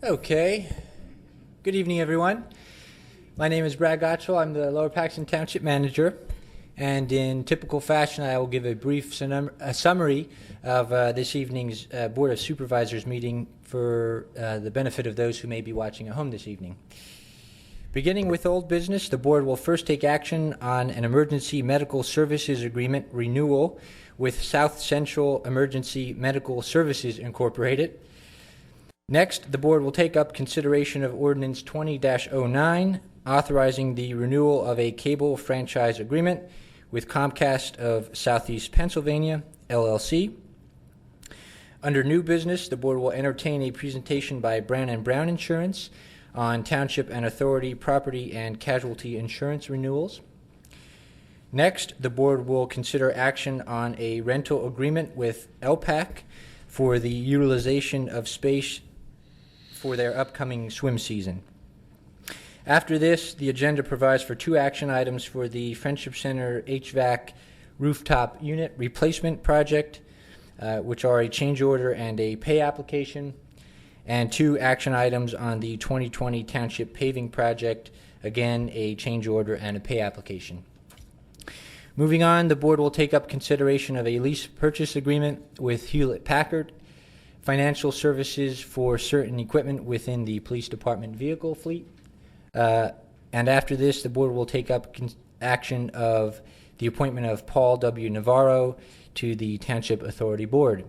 Okay. Good evening, everyone. My name is Brad Gottschall. I'm the Lower Paxton Township Manager. And in typical fashion, I will give a brief summary of this evening's Board of Supervisors meeting for the benefit of those who may be watching at home this evening. Beginning with old business, the board will first take action on an emergency medical services agreement renewal with South Central Emergency Medical Services Incorporated. Next, the board will take up consideration of Ordinance 20-09, authorizing the renewal of a cable franchise agreement with Comcast of Southeast Pennsylvania, LLC. Under new business, the board will entertain a presentation by Brown & Brown Insurance on Township and Authority property and casualty insurance renewals. Next, the board will consider action on a rental agreement with LPAC for the utilization of space for their upcoming swim season. After this, the agenda provides for two action items for the Friendship Center HVAC rooftop unit replacement project, which are a change order and a pay application, and two action items on the 2020 Township paving project, again, a change order and a pay application. Moving on, the board will take up consideration of a lease purchase agreement with Hewlett-Packard Financial Services for certain equipment within the police department vehicle fleet. And after this, the board will take up action of the appointment of Paul W. Navarro to the Township Authority Board.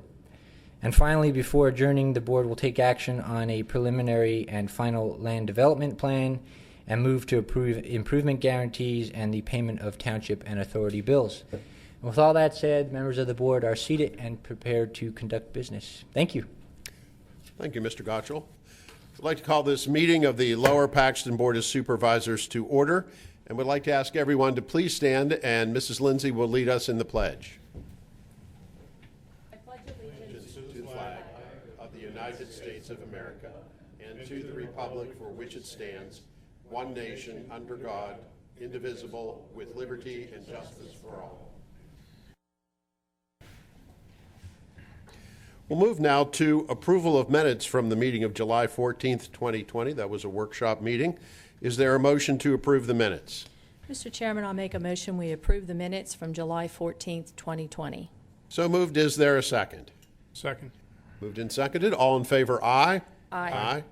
And finally, before adjourning, the board will take action on a preliminary and final land development plan and move to approve improvement guarantees and the payment of Township and Authority bills. With all that said, members of the board are seated and prepared to conduct business. Thank you. Thank you, Mr. Gottschall. I'd like to call this meeting of the Lower Paxton Board of Supervisors to order, and would like to ask everyone to please stand, and Mrs. Lindsay will lead us in the pledge. I pledge allegiance To the flag of the United States of America and to the republic for which it stands, one nation, under God, indivisible, with liberty and justice for all. We'll move now to approval of minutes from the meeting of July 14th, 2020. That was a workshop meeting. Is there a motion to approve the minutes? Mr. Chairman, I'll make a motion we approve the minutes from July 14th, 2020. So moved. Is there a second? Second. Moved and seconded. All in favor, aye. Aye. Aye.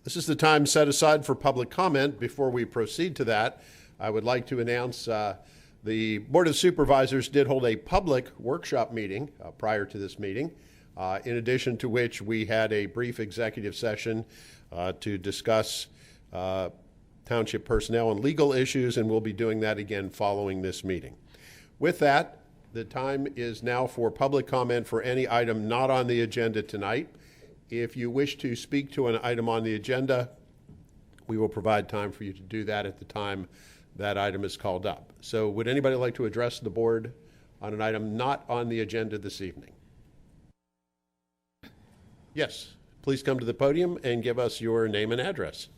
This is the time set aside for public comment. Before we proceed to that, I would like to announce the Board of Supervisors did hold a public workshop meeting prior to this meeting, in addition to which we had a brief executive session to discuss township personnel and legal issues, and we'll be doing that again following this meeting. With that, the time is now for public comment for any item not on the agenda tonight. If you wish to speak to an item on the agenda, we will provide time for you to do that at the time that item is called up. So would anybody like to address the board on an item not on the agenda this evening? Yes, please come to the podium and give us your name and address.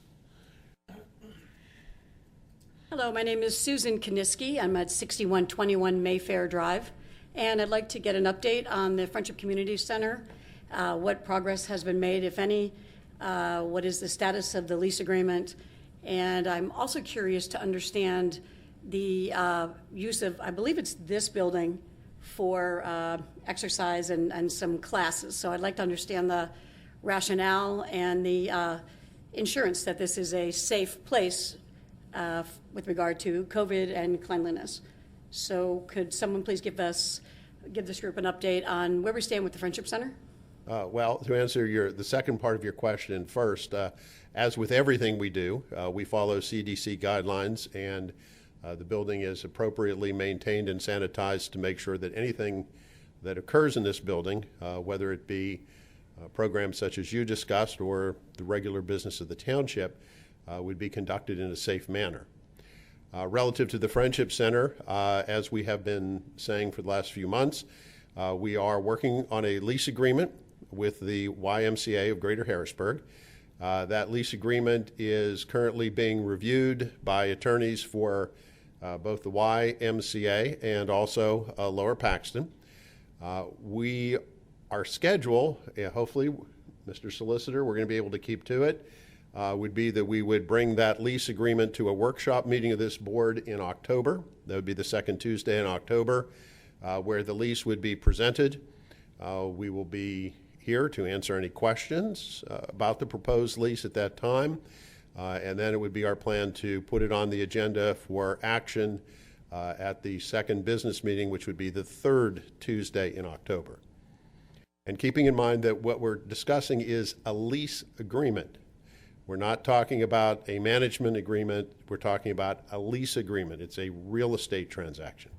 Hello, my name is Susan Kaniski. I'm at 6121 Mayfair Drive, and I'd like to get an update on the Friendship Community Center, what progress has been made, if any, what is the status of the lease agreement, and I'm also curious to understand the use of, I believe it's this building, for exercise and some classes. So I'd like to understand the rationale and the insurance that this is a safe place with regard to COVID and cleanliness. So could someone please give this group an update on where we stand with the Friendship Center? Well, to answer the second part of your question first, as with everything we do, we follow CDC guidelines, and the building is appropriately maintained and sanitized to make sure that anything that occurs in this building, whether it be programs such as you discussed or the regular business of the township, would be conducted in a safe manner. Relative to the Friendship Center, as we have been saying for the last few months, we are working on a lease agreement with the YMCA of Greater Harrisburg. That lease agreement is currently being reviewed by attorneys for both the YMCA and also Lower Paxton. Our schedule, hopefully Mr. Solicitor, we're going to be able to keep to it, would be that we would bring that lease agreement to a workshop meeting of this board in October. That would be the second Tuesday in October, where the lease would be presented. We will be here to answer any questions about the proposed lease at that time. And then it would be our plan to put it on the agenda for action at the second business meeting, which would be the third Tuesday in October. And keeping in mind that what we're discussing is a lease agreement. We're not talking about a management agreement. We're talking about a lease agreement. It's a real estate transaction.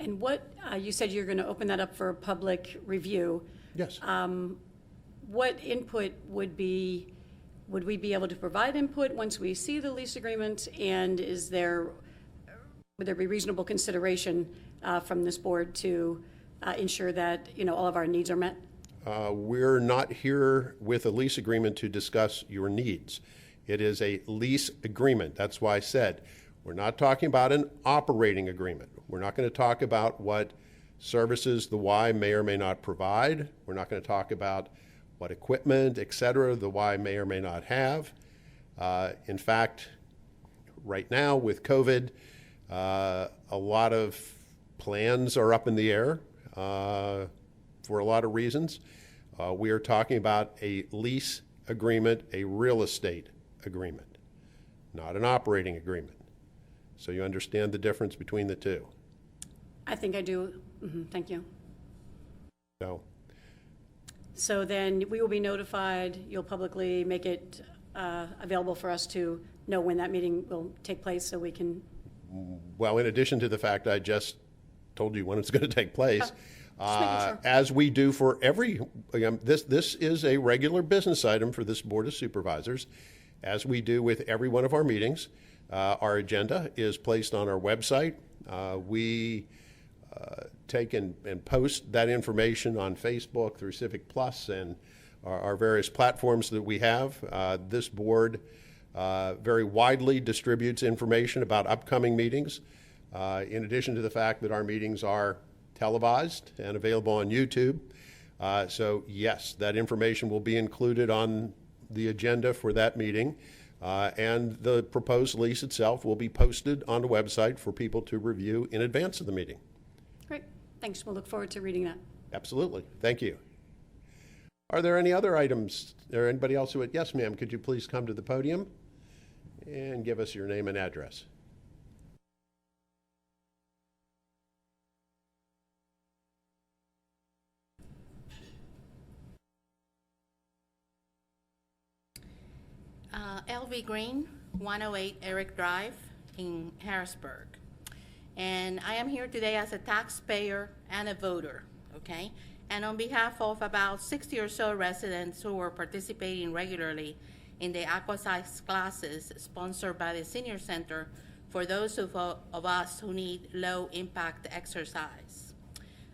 And what, you said you're going to open that up for public review. Yes. What input would we be able to provide input once we see the lease agreement? And would there be reasonable consideration from this board to ensure that, all of our needs are met? We're not here with a lease agreement to discuss your needs. It is a lease agreement. That's why I said we're not talking about an operating agreement. We're not going to talk about what services the Y may or may not provide. We're not going to talk about what equipment, et cetera, the Y may or may not have. In fact, right now with COVID, a lot of plans are up in the air for a lot of reasons. We are talking about a lease agreement, a real estate agreement, not an operating agreement. So you understand the difference between the two. I think I do. Thank you. So then we will be notified. You'll publicly make it available for us to know when that meeting will take place so we can. Well, in addition to the fact I just told you when it's going to take place, Just making sure. as we do for every, this is a regular business item for this Board of Supervisors. As we do with every one of our meetings, our agenda is placed on our website. We take and post that information on Facebook through Civic Plus and our various platforms that we have. This board very widely distributes information about upcoming meetings, in addition to the fact that our meetings are televised and available on YouTube. So yes, that information will be included on the agenda for that meeting, and the proposed lease itself will be posted on the website for people to review in advance of the meeting. Great. Thanks. We'll look forward to reading that. Absolutely. Thank you. Are there any other items? Or anybody else who would? Yes, ma'am. Could you please come to the podium and give us your name and address? LV Green, 108 Eric Drive in Harrisburg. And I am here today as a taxpayer and a voter, okay? And on behalf of about 60 or so residents who are participating regularly in the Aquasize classes sponsored by the Senior Center for those of us who need low-impact exercise.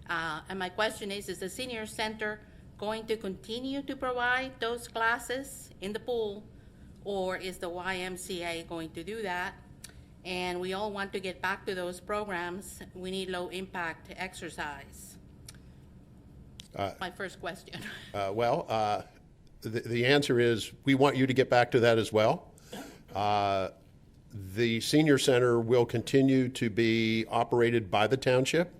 And my question is the Senior Center going to continue to provide those classes in the pool, or is the YMCA going to do that? And we all want to get back to those programs. We need low-impact exercise. My first question. The answer is we want you to get back to that as well. The Senior Center will continue to be operated by the township.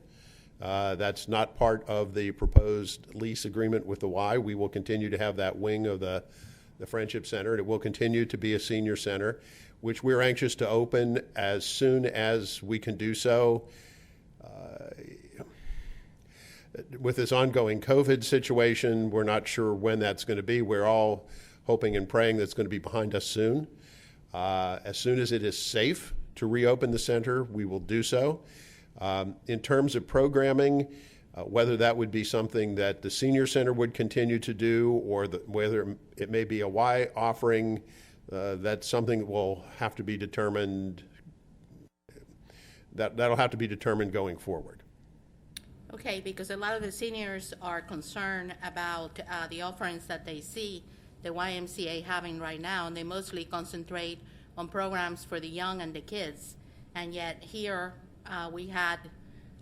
That's not part of the proposed lease agreement with the Y. We will continue to have that wing of the Friendship Center, and it will continue to be a senior center, which we're anxious to open as soon as we can do so. With this ongoing COVID situation, we're not sure when that's going to be. We're all hoping and praying that's going to be behind us soon. As soon as it is safe to reopen the center, we will do so. In terms of programming, whether that would be something that the Senior Center would continue to do, or whether it may be a Y offering, that's something that will have to be determined. That'll have to be determined going forward. Okay, because a lot of the seniors are concerned about the offerings that they see the YMCA having right now, and they mostly concentrate on programs for the young and the kids. And yet here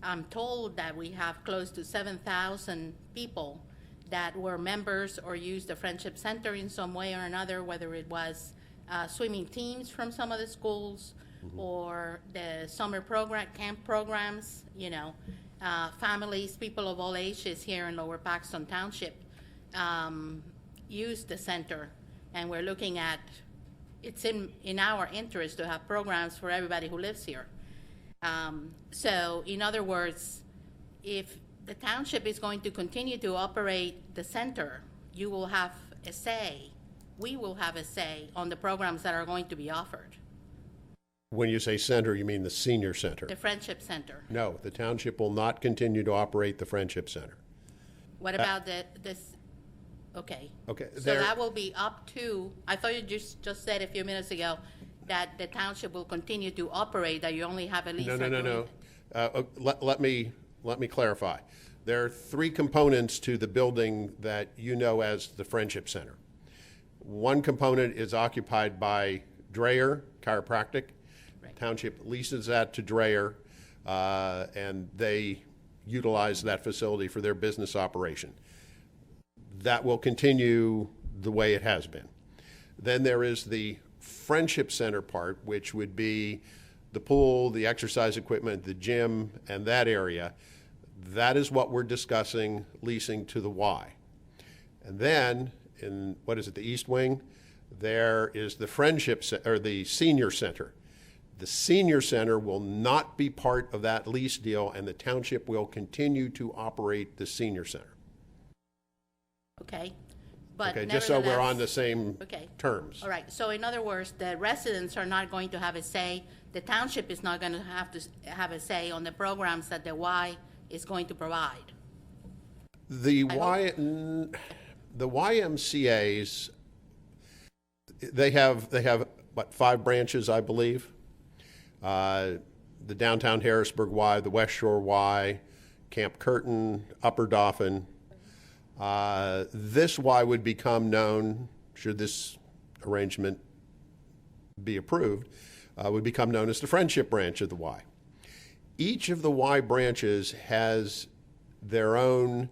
I'm told that we have close to 7,000 people that were members or used the Friendship Center in some way or another, whether it was swimming teams from some of the schools or the summer program, camp programs, families, people of all ages here in Lower Paxton Township use the center. And we're looking at, it's in our interest to have programs for everybody who lives here. So in other words, if the township is going to continue to operate the center, you will have a say, we will have a say on the programs that are going to be offered. When you say center, you mean the senior center? The Friendship Center. No, the township will not continue to operate the Friendship Center. What about this? Okay. Okay, So there- that will be up to, I thought you just said a few minutes ago that the township will continue to operate, that you only have a lease. No. agreement. Let me clarify. There are three components to the building that you know as the Friendship Center. One component is occupied by Dreyer Chiropractic. Right. Township leases that to Dreyer, and they utilize that facility for their business operation. That will continue the way it has been. Then there is the Friendship Center part, which would be the pool, the exercise equipment, the gym, and that area. That is what we're discussing leasing to the Y. And then in, the East Wing, there is the or the Senior Center. The Senior Center will not be part of that lease deal, and the township will continue to operate the Senior Center. Okay. But Okay, just so we're on the nevertheless- same Okay. terms. All right, so in other words, the residents are not going to have a say, the township is not going to have a say on the programs that the Y is going to provide. The I the YMCA's, they have what, 5 branches, I believe? The Downtown Harrisburg Y, the West Shore Y, Camp Curtin, Upper Dauphin. This Y would become known, should this arrangement be approved, would become known as the Friendship Branch of the Y. Each of the Y branches has their own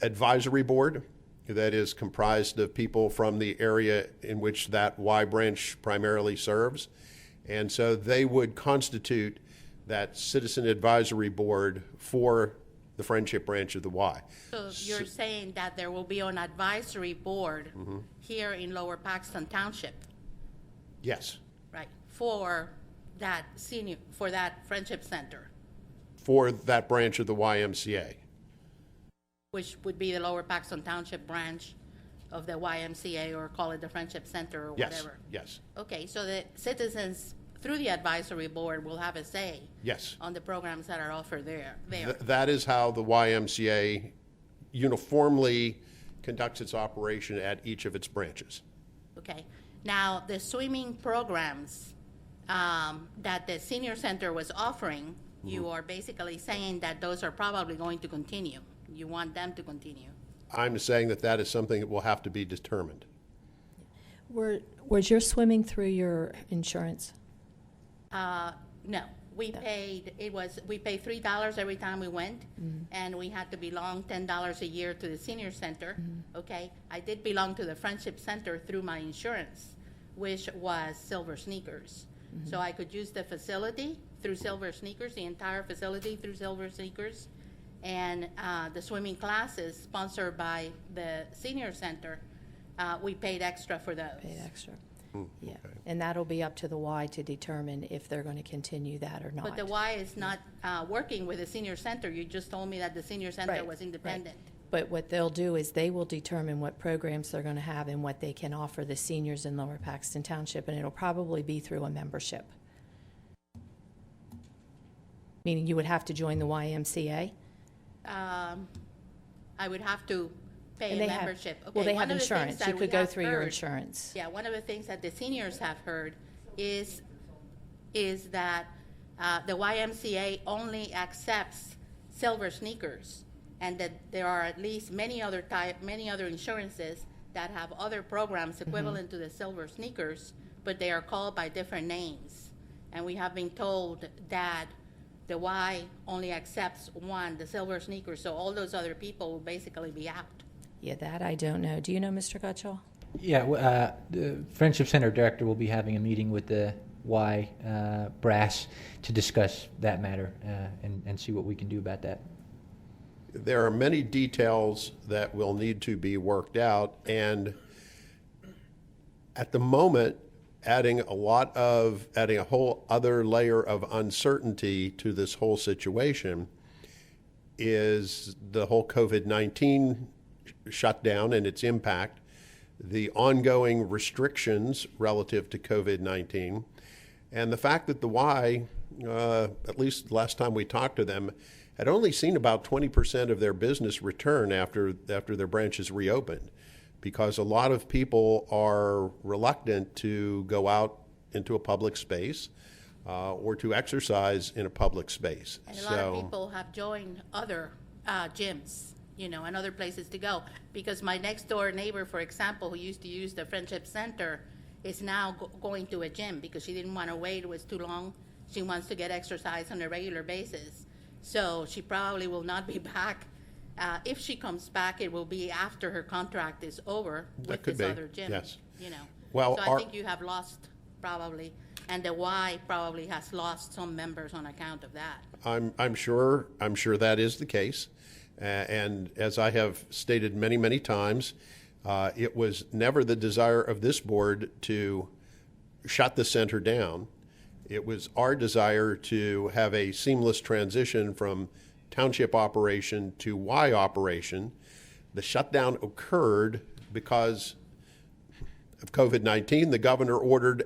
advisory board that is comprised of people from the area in which that Y branch primarily serves. And so they would constitute that citizen advisory board for the Friendship Branch of the Y. So you're saying that there will be an advisory board here in Lower Paxton Township, Yes, right, for that Friendship Center, for that branch of the YMCA. which would be the Lower Paxton Township branch of the YMCA, or call it the Friendship Center or Yes, whatever. yes, Okay, so the citizens, through the advisory board, will have a say yes. on the programs that are offered there. That is how the YMCA uniformly conducts its operation at each of its branches. Okay. Now, the swimming programs that the senior center was offering, you are basically saying that those are probably going to continue. You want them to continue. I'm saying that that is something that will have to be determined. Was your swimming through your insurance? No, we paid $3 every time we went, and we had to belong $10 a year to the senior center. Okay, I did belong to the Friendship Center through my insurance, which was Silver Sneakers. So I could use the facility through Silver Sneakers, the entire facility through Silver Sneakers, and the swimming classes sponsored by the senior center, we paid extra for those. Paid extra. Yeah, and that'll be up to the Y to determine if they're going to continue that or not. But the Y is not working with the senior center. You just told me that the senior center Right, was right. independent. But what they'll do is they will determine what programs they're going to have and what they can offer the seniors in Lower Paxton Township, and it'll probably be through a membership. Meaning you would have to join the YMCA? I would have to pay And a they have- membership. Okay, Well, they one have of the things insurance. that You we could go have through your heard- insurance. Yeah, one of the things that the seniors have heard is that the YMCA only accepts Silver Sneakers, and that there are at least many other insurances that have other programs equivalent to the Silver Sneakers, but they are called by different names. And we have been told that the Y only accepts one, the Silver Sneakers, so all those other people will basically be out. Yeah, that I don't know. Do you know, Mr. Gutschall? Yeah, the Friendship Center director will be having a meeting with the Y brass to discuss that matter and see what we can do about that. There are many details that will need to be worked out, and at the moment, adding a whole other layer of uncertainty to this whole situation is the whole COVID-19 shutdown and its impact, the ongoing restrictions relative to COVID-19, and the fact that the Y, at least last time we talked to them, had only seen about 20% of their business return after their branches reopened, because a lot of people are reluctant to go out into a public space or to exercise in a public space. And a lot of people have joined other gyms, you know, and other places to go. Because my next door neighbor, for example, who used to use the Friendship Center, is now going to a gym because she didn't want to wait, it was too long. She wants to get exercise on a regular basis. So she probably will not be back. If she comes back, it will be after her contract is over with could this be, other gym. yes. You know. Well, so I think you have lost probably, and the Y probably has lost some members on account of that. I'm sure that is the case, and as I have stated many, many times, it was never the desire of this board to shut the center down. It was our desire to have a seamless transition from township operation to Y operation. The shutdown occurred because of COVID-19. The governor ordered,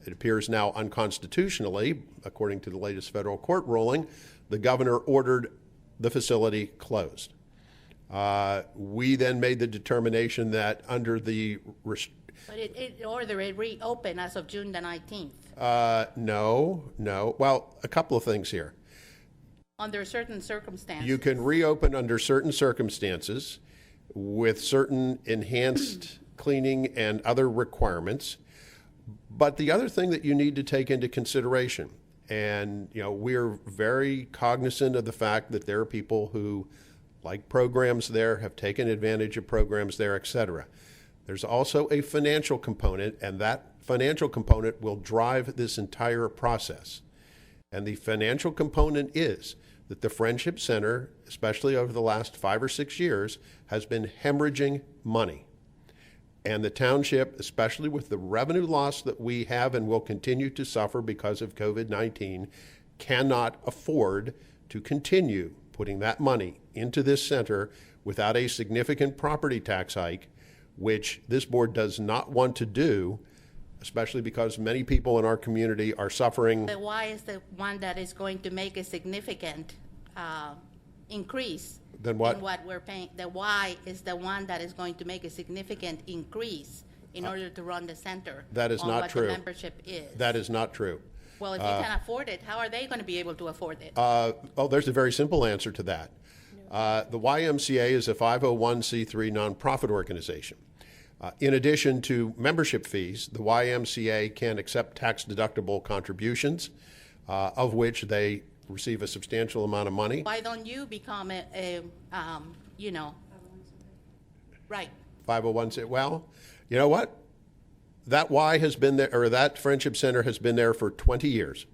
it appears now unconstitutionally, according to the latest federal court ruling, the governor ordered the facility closed. We then made the determination that under the But it ordered it reopened as of June the 19th. no. Well, a couple of things here. Under certain circumstances. You can reopen under certain circumstances with certain enhanced cleaning and other requirements. But the other thing that you need to take into consideration, and you know, we're very cognizant of the fact that there are people who like programs there, have taken advantage of programs there, et cetera. There's also a financial component, and that financial component will drive this entire process. And the financial component is that the Friendship Center, especially over the last 5 or 6 years, has been hemorrhaging money. And the township, especially with the revenue loss that we have and will continue to suffer because of COVID-19, cannot afford to continue putting that money into this center without a significant property tax hike, which this board does not want to do, especially because many people in our community are suffering. The Y is the one that is going to make a significant increase Then what? in what we're paying. The Y is the one that is going to make a significant increase in order to run the center. That is on not what true. the membership is. That is not true. Well, if you can afford it, how are they going to be able to afford it? There's a very simple answer to that. The YMCA is a 501c3 nonprofit organization. In addition to membership fees, the YMCA can accept tax-deductible contributions, of which they receive a substantial amount of money. Why don't you become right? 501c. Well, you know what? That Y has been there, or that Friendship Center has been there for 20 years.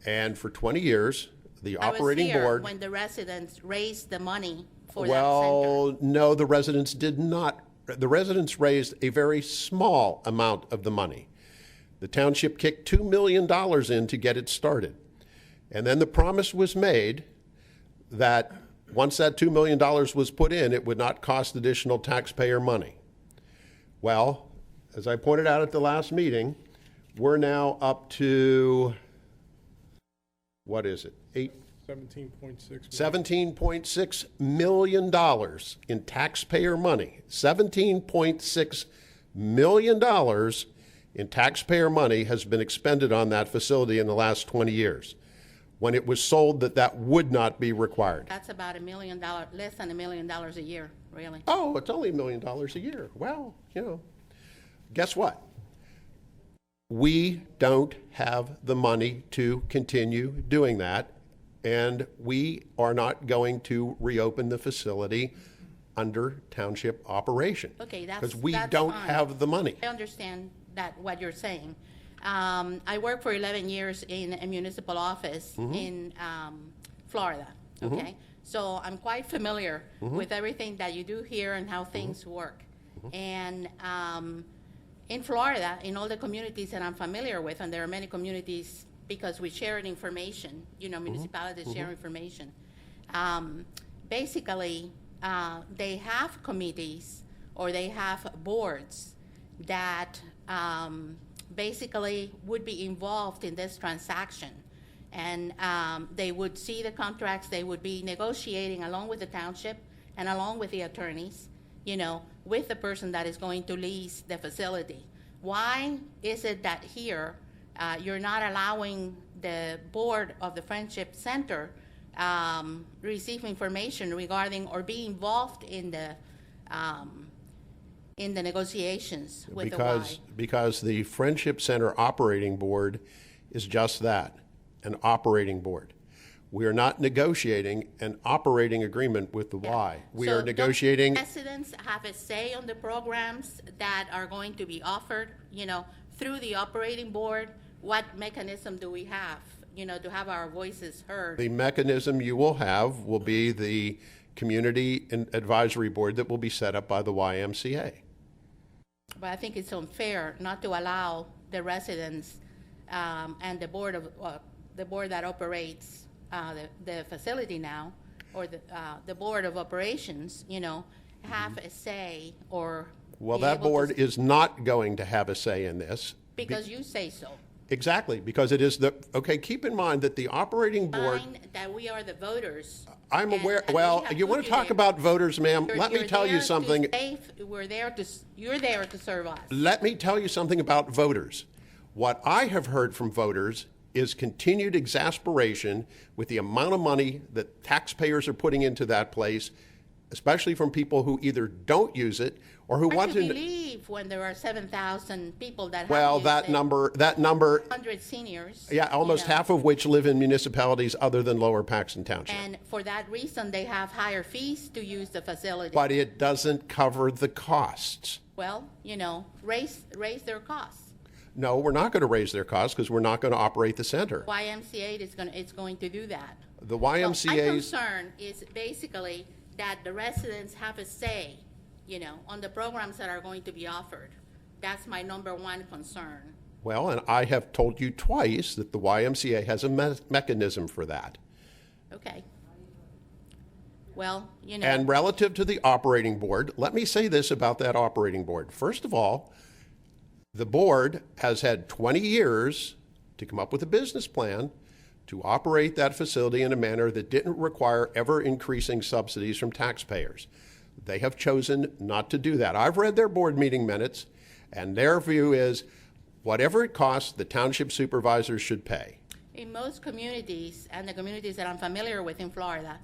And for 20 years, the operating I was here board. when the residents raised the money for that Well, no, the residents did not. The residents raised a very small amount of the money. The township kicked $2 million in to get it started. And then the promise was made that once that $2 million was put in, it would not cost additional taxpayer money. Well, as I pointed out at the last meeting, we're now up to, what is it, $17.6 million in taxpayer money. $17.6 million in taxpayer money has been expended on that facility in the last 20 years, when it was sold that would not be required. That's about $1 million, less than $1 million a year, really. Oh, it's only $1 million a year. Well, you know, guess what? We don't have the money to continue doing that. and we are not going to reopen the facility under township operation. Okay, because we that's don't fine. have the money. I understand that, what you're saying. I worked for 11 years in a municipal office in Florida, okay? So I'm quite familiar with everything that you do here and how things work. And in Florida, in all the communities that I'm familiar with, and there are many communities because we share information, you know, municipalities share information. Basically, they have committees or they have boards that basically would be involved in this transaction. And they would see the contracts, they would be negotiating along with the township and along with the attorneys, you know, with the person that is going to lease the facility. Why is it that here you're not allowing the board of the Friendship Center receive information regarding or be involved in the negotiations with the Y? Because the Friendship Center Operating Board is just that, an operating board. We are not negotiating an operating agreement with the Y. We So are don't negotiating. residents have a say on the programs that are going to be offered, you know, through the operating board? What mechanism do we have, you know, to have our voices heard? The mechanism you will have will be the Community Advisory Board that will be set up by the YMCA. But I think it's unfair not to allow the residents and the board that operates the facility now, or the board of operations, you know, have a say or Well, be that able to board is not going to have a say in this. because you say so. Exactly, because it is the, okay, keep in mind that the operating board, Fine that we are the voters. I'm and- aware, and we well, have you put want to talk there. about voters, ma'am? You're- Let me you're tell there you to something. You're there to serve us. Let me tell you something about voters. What I have heard from voters is continued exasperation with the amount of money that taxpayers are putting into that place, especially from people who either don't use it or who Hard want to to. believe when there are 7,000 people that have Well, used that it, number, 100 seniors. yeah, almost you know. half of which live in municipalities other than Lower Paxton Township. And for that reason, they have higher fees to use the facility. But it doesn't cover the costs. Well, you know, raise their costs. No, we're not going to raise their costs because we're not going to operate the center. YMCA it's going to do that. The My YMCA's, concern is basically that the residents have a say, you know, on the programs that are going to be offered. That's my number one concern. well, and I have told you twice that the YMCA has a mechanism for that. Okay. Well, you know. And relative to the operating board, let me say this about that operating board. First of all, the board has had 20 years to come up with a business plan to operate that facility in a manner that didn't require ever increasing subsidies from taxpayers. They have chosen not to do that. I've read their board meeting minutes, and their view is whatever it costs, the township supervisors should pay. In most communities, and the communities that I'm familiar with in Florida,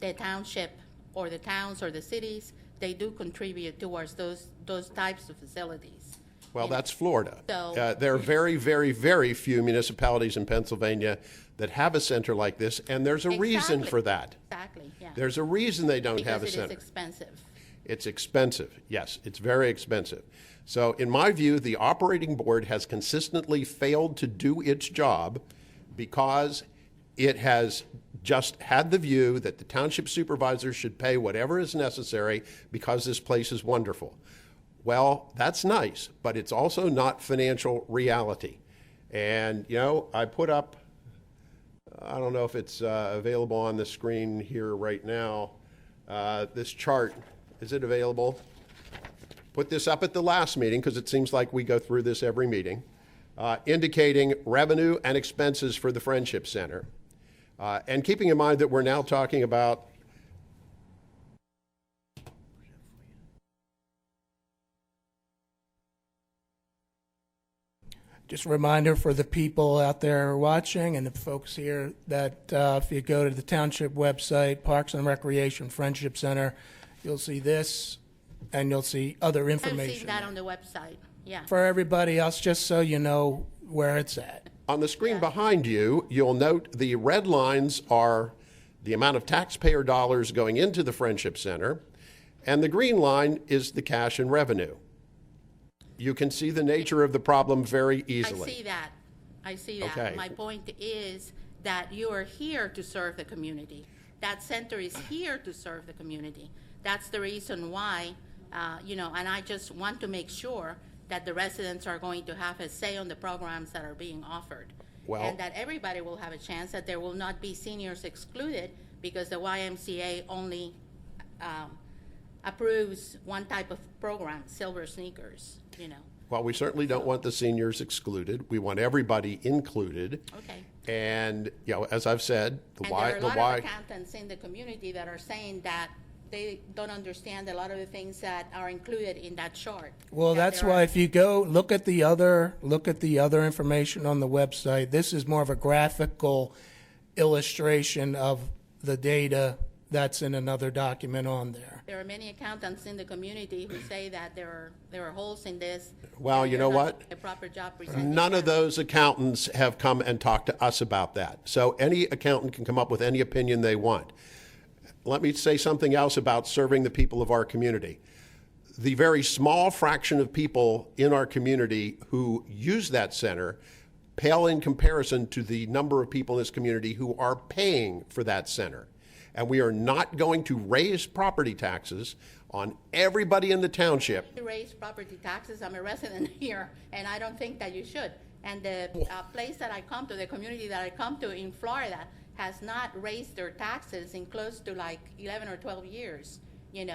the township or the towns or the cities, they do contribute towards those types of facilities. Well, that's Florida. So- There are very, very, very few municipalities in Pennsylvania that have a center like this, and there's a reason Exactly. for that. Exactly, yeah. There's a reason they don't have a Because it is center. expensive. It's expensive. Yes, it's very expensive. So in my view, the operating board has consistently failed to do its job because it has just had the view that the township supervisors should pay whatever is necessary because this place is wonderful. Well, that's nice, but it's also not financial reality. And, you know, I put up, I don't know if it's available on the screen here right now, this chart. Is it available? Put this up at the last meeting because it seems like we go through this every meeting, indicating revenue and expenses for the Friendship Center. And keeping in mind that we're now talking about Just a reminder for the people out there watching and the folks here that if you go to the township website, Parks and Recreation Friendship Center, you'll see this and you'll see other I've information. seen that on the website, yeah. For everybody else, just so you know where it's at. On the screen behind you, you'll note the red lines are the amount of taxpayer dollars going into the Friendship Center, and the green line is the cash and revenue. You can see the nature of the problem very easily. I see that. I see that. Okay. My point is that you are here to serve the community. That center is here to serve the community. That's the reason why, and I just want to make sure that the residents are going to have a say on the programs that are being offered. Well- And that everybody will have a chance, that there will not be seniors excluded because the YMCA only approves one type of program, Silver Sneakers, Well, we certainly don't want the seniors excluded. We want everybody included. Okay. And, as I've said, And there are a lot of accountants in the community that are saying that they don't understand a lot of the things that are included in that chart. Well, That that's there why are- if you go look at the other information on the website, this is more of a graphical illustration of the data that's in another document on there. There are many accountants in the community who say that there are holes in this. Well, and you they're know not what? doing a proper job presenting. None of that. those accountants have come and talked to us about that. So any accountant can come up with any opinion they want. Let me say something else about serving the people of our community. The very small fraction of people in our community who use that center pale in comparison to the number of people in this community who are paying for that center. And we are not going to raise property taxes on everybody in the township. To raise property taxes, I'm a resident here, and I don't think that you should. And the place that I come to, the community that I come to in Florida, has not raised their taxes in close to like 11 or 12 years, And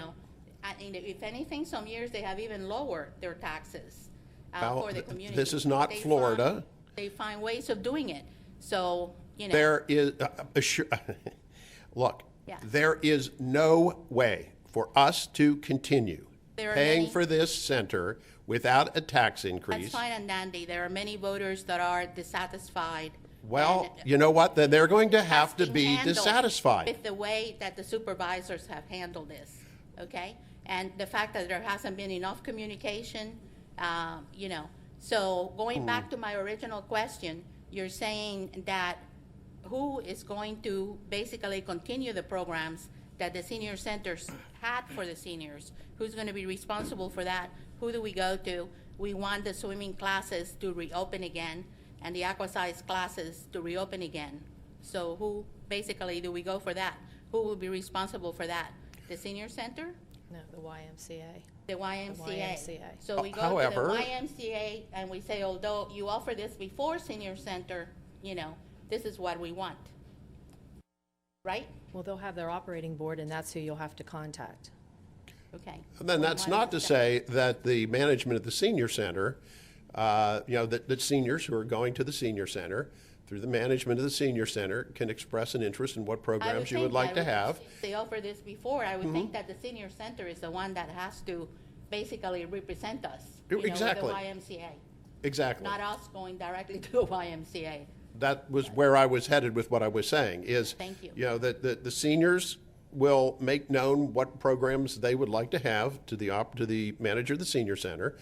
if anything, some years they have even lowered their taxes Well, for the community. this is not Florida. They find ways of doing it. So, There is, look, Yeah. there is no way for us to continue There are paying many- for this center without a tax that's increase. fine and dandy. There are many voters that are dissatisfied. Well, and you know what? Then they're going to have to has been be handled dissatisfied. with the way that the supervisors have handled this, okay? And the fact that there hasn't been enough communication, So going back to my original question, you're saying that who is going to basically continue the programs that the senior centers had for the seniors? Who's going to be responsible for that? Who do we go to? We want the swimming classes to reopen again and the aquasize classes to reopen again. So who basically do we go for that? Who will be responsible for that? The senior center? No, the YMCA. The YMCA. YMCA. So we go However- to the YMCA and we say, although you offer this before senior center, this is what we want. Right? Well, they'll have their operating board, and that's who you'll have to contact. Okay. And then that's not to say that the management at the senior center, that seniors who are going to the senior center, through the management of the senior center, can express an interest in what programs you would like to have. If they offer this before, I would think that the senior center is the one that has to basically represent us. Exactly. With the YMCA, Exactly. not us going directly to the YMCA. That was where I was headed with what I was saying, is, Thank you. That the seniors will make known what programs they would like to have to the manager of the senior center,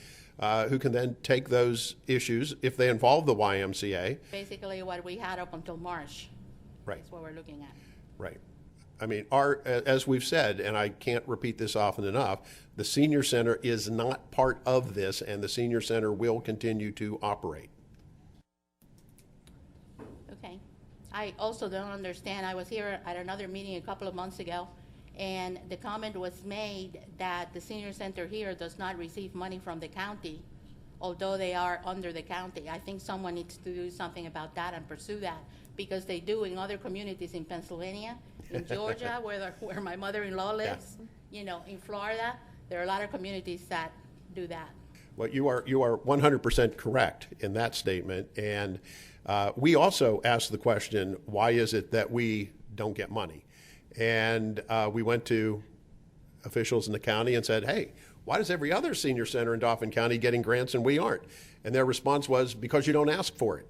who can then take those issues, if they involve the YMCA. Basically what we had up until March. Right. That's what we're looking at. Right. I mean, as we've said, and I can't repeat this often enough, the senior center is not part of this, and the senior center will continue to operate. Okay. I also don't understand, I was here at another meeting a couple of months ago, and the comment was made that the senior center here does not receive money from the county, although they are under the county. I think someone needs to do something about that and pursue that, because they do in other communities in Pennsylvania, in Georgia, where my mother-in-law lives, in Florida. There are a lot of communities that do that. Well, you are 100% correct in that statement. And we also asked the question, why is it that we don't get money? And we went to officials in the county and said, hey, why is every other senior center in Dauphin County getting grants and we aren't? And their response was, because you don't ask for it.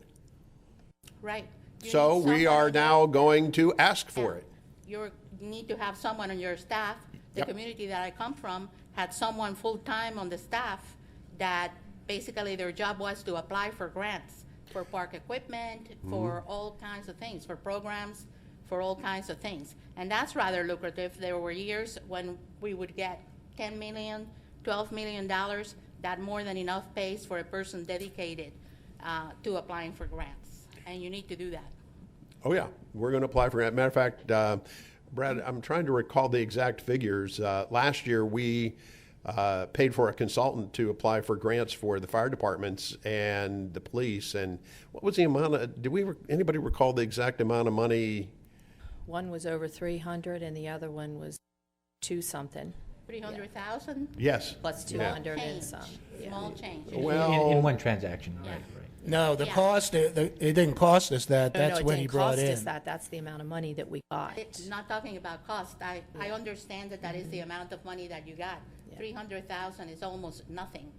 Right. You So need we are someone- now going to ask for it. You need to have someone on your staff. The Yep. community that I come from had someone full-time on the staff that basically their job was to apply for grants. for park equipment, for all kinds of things, for programs, for all kinds of things. And that's rather lucrative. There were years when we would get $10 million, $12 million, that more than enough pays for a person dedicated to applying for grants. And you need to do that. Oh, yeah, we're going to apply for it. Matter of fact, Brad, I'm trying to recall the exact figures. Last year, we paid for a consultant to apply for grants for the fire departments and the police. And what was the amount of, anybody recall the exact amount of money? One was over 300 and the other one was 2-something, 300,000? Yes. plus 200 and some. Yeah. Small change. Well, In one transaction, Yeah. right. No, the Yeah. cost, it didn't cost us that. No, no, That's it what didn't he brought cost us in. that. That's the amount of money that we got. Not talking about cost, I understand that that is the amount of money that you got. Yeah. 300,000 is almost nothing,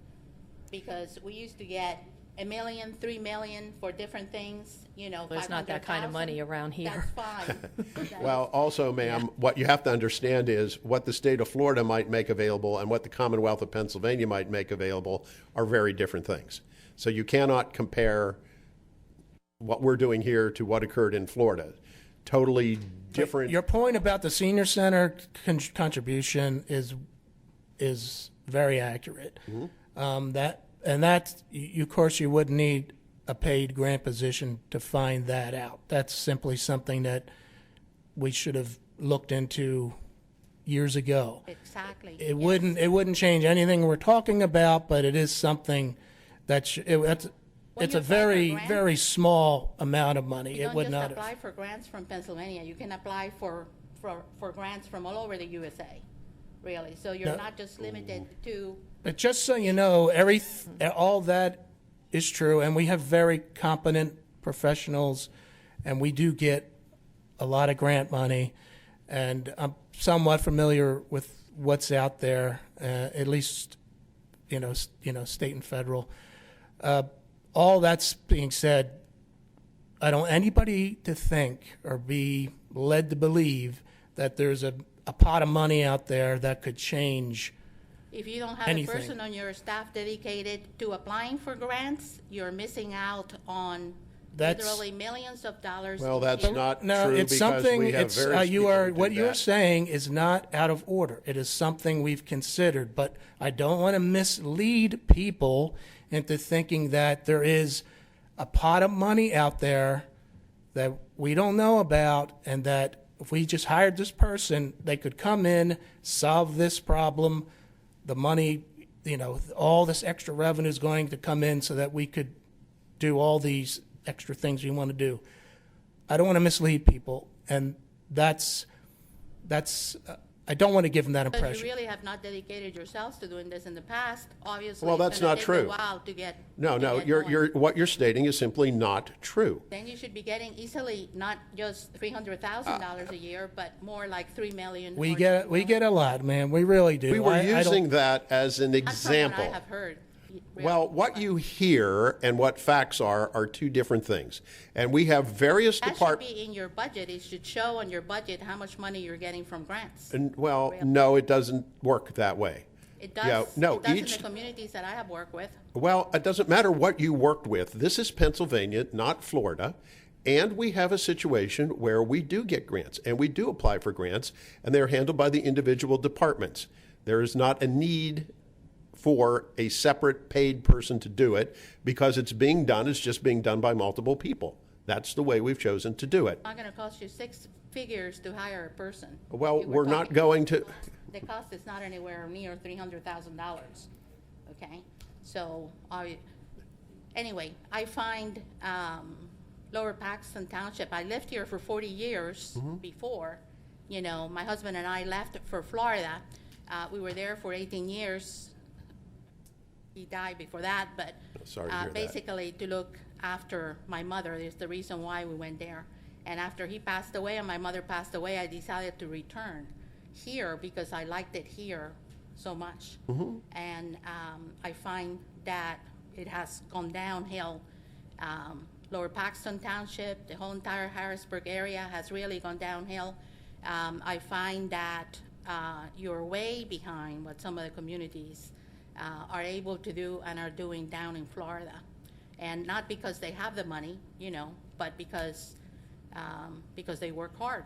because we used to get $1 million, $3 million for different things, you know, There's not that kind of 500,000. money around here. That's fine. well, also, ma'am, what you have to understand is what the state of Florida might make available and what the Commonwealth of Pennsylvania might make available are very different things. So you cannot compare what we're doing here to what occurred in Florida. Totally different. Your point about the senior center contribution is very accurate. Of course, you wouldn't need a paid grant position to find that out. That's simply something that we should have looked into years ago. Exactly. It wouldn't change anything we're talking about, but it is something it's you a apply for very, grants, very small amount of money. You It don't would just not apply have. for grants from Pennsylvania, you can apply for grants from all over the USA, really. So you're No. not just limited to, But just so you know, all that is true, and we have very competent professionals, and we do get a lot of grant money, and I'm somewhat familiar with what's out there, at least, state and federal. All that's being said, I don't want anybody to think or be led to believe that there's a pot of money out there that could change. if you don't have Anything. a person on your staff dedicated to applying for grants, you're missing out on That's- literally millions of dollars. Well, each that's year. not No, true it's because something. we have It's various you people are who do what you're that. saying is not out of order. It is something we've considered, but I don't want to mislead people into thinking that there is a pot of money out there that we don't know about, and that if we just hired this person, they could come in, solve this problem. The money, all this extra revenue is going to come in so that we could do all these extra things we want to do. I don't want to mislead people, and that's I don't want to give them that But you impression. really have not dedicated yourselves to doing this in the past, obviously. Well, it's that's gonna not take true. a while to get. No, to no, get going. what you're stating is simply not true. Then you should be getting easily not just $300,000 a year, but more like $3 million. We or get something. a lot, man. We really do. We were I don't- using that as an That's not example. what I have heard. really. Well, what you hear and what facts are two different things. And we have various That should departments. be in your budget. It should show on your budget how much money you're getting from grants. Well, no, it doesn't work that way. It Yeah, does. no, It does each- in the communities that I have worked with. Well, it doesn't matter what you worked with. This is Pennsylvania, not Florida. And we have a situation where we do get grants and we do apply for grants, and they're handled by the individual departments. There is not a need for a separate paid person to do it because it's just being done by multiple people. That's the way we've chosen to do it. It's not going to cost you six figures to hire a person. Well, You were we're not talking- going to. The cost is not anywhere near $300,000, okay? So, anyway, I find Lower Paxton Township, I lived here for 40 years before. My husband and I left for Florida. We were there for 18 years. He died before that, but Sorry to hear that. basically to look after my mother is the reason why we went there. And after he passed away and my mother passed away, I decided to return here because I liked it here so much. And I find that it has gone downhill. Lower Paxton Township, the whole entire Harrisburg area has really gone downhill. I find that you're way behind what some of the communities are able to do and are doing down in Florida. And not because they have the money, but because they work hard.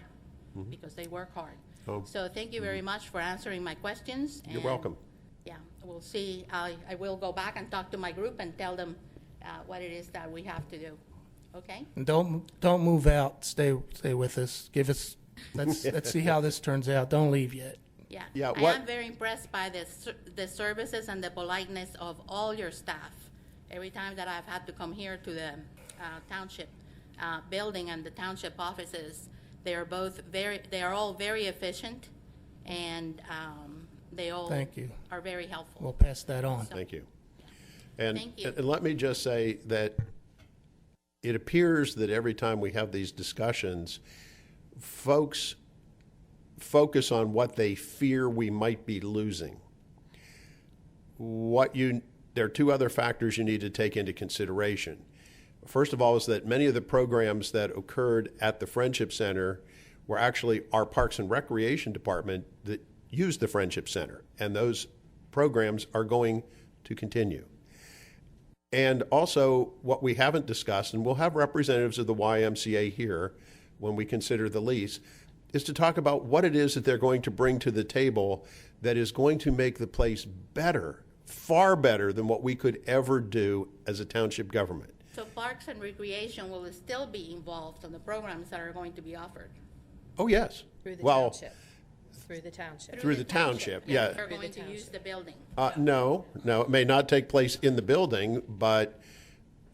Because they work hard. Oh. So thank you very much for answering my questions. You're and, welcome. Yeah, we'll see. I will go back and talk to my group and tell them what it is that we have to do. Okay? And don't move out. Stay with us. Let's see how this turns out. Don't leave yet. Yeah. Yeah, I what- am very impressed by the services and the politeness of all your staff. Every time that I've had to come here to the township building and the township offices, they are all very efficient, and they all Thank you. are very helpful. We'll pass that on. Thank you. And, Thank you. and let me just say that it appears that every time we have these discussions, folks focus on what they fear we might be losing. There are two other factors you need to take into consideration. First of all is that many of the programs that occurred at the Friendship Center were actually our Parks and Recreation Department that used the Friendship Center, and those programs are going to continue. And also, what we haven't discussed, and we'll have representatives of the YMCA here when we consider the lease, is to talk about what it is that they're going to bring to the table that is going to make the place better, far better than what we could ever do as a township government. So Parks and Recreation will still be involved on the programs that are going to be offered Oh, yes. Through the Well, township. Through the township. Through the township, yeah. They're going to use the building. No, it may not take place in the building, but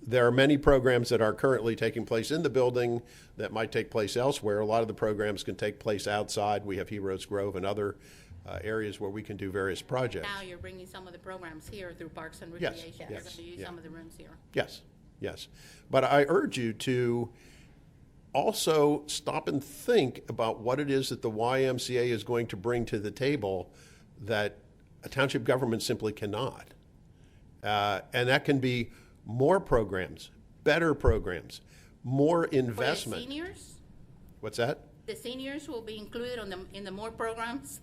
there are many programs that are currently taking place in the building that might take place elsewhere. A lot of the programs can take place outside. We have Heroes Grove and other areas where we can do various projects. Now you're bringing some of the programs here through Parks and Yes, Recreation. You're yes, going to use yeah. some of the rooms here. Yes, yes. But I urge you to also stop and think about what it is that the YMCA is going to bring to the table that a township government simply cannot. And that can be more programs, better programs, more For the investment. seniors, What's that? the seniors will be included in the more programs?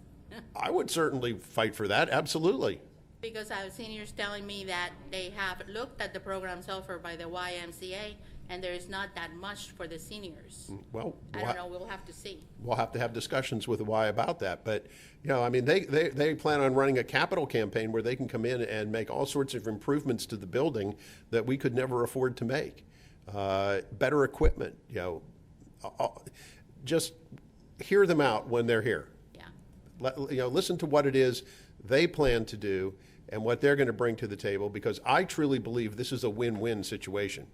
I would certainly fight for that, absolutely. Because I have seniors telling me that they have looked at the programs offered by the YMCA, and there is not that much for the seniors. Well, I don't know, we'll have to see. we'll have to have discussions with the Y about that. But, I mean, they plan on running a capital campaign where they can come in and make all sorts of improvements to the building that we could never afford to make. Better equipment, just hear them out when they're here. Yeah. Listen to what it is they plan to do and what they're going to bring to the table, because I truly believe this is a win-win situation.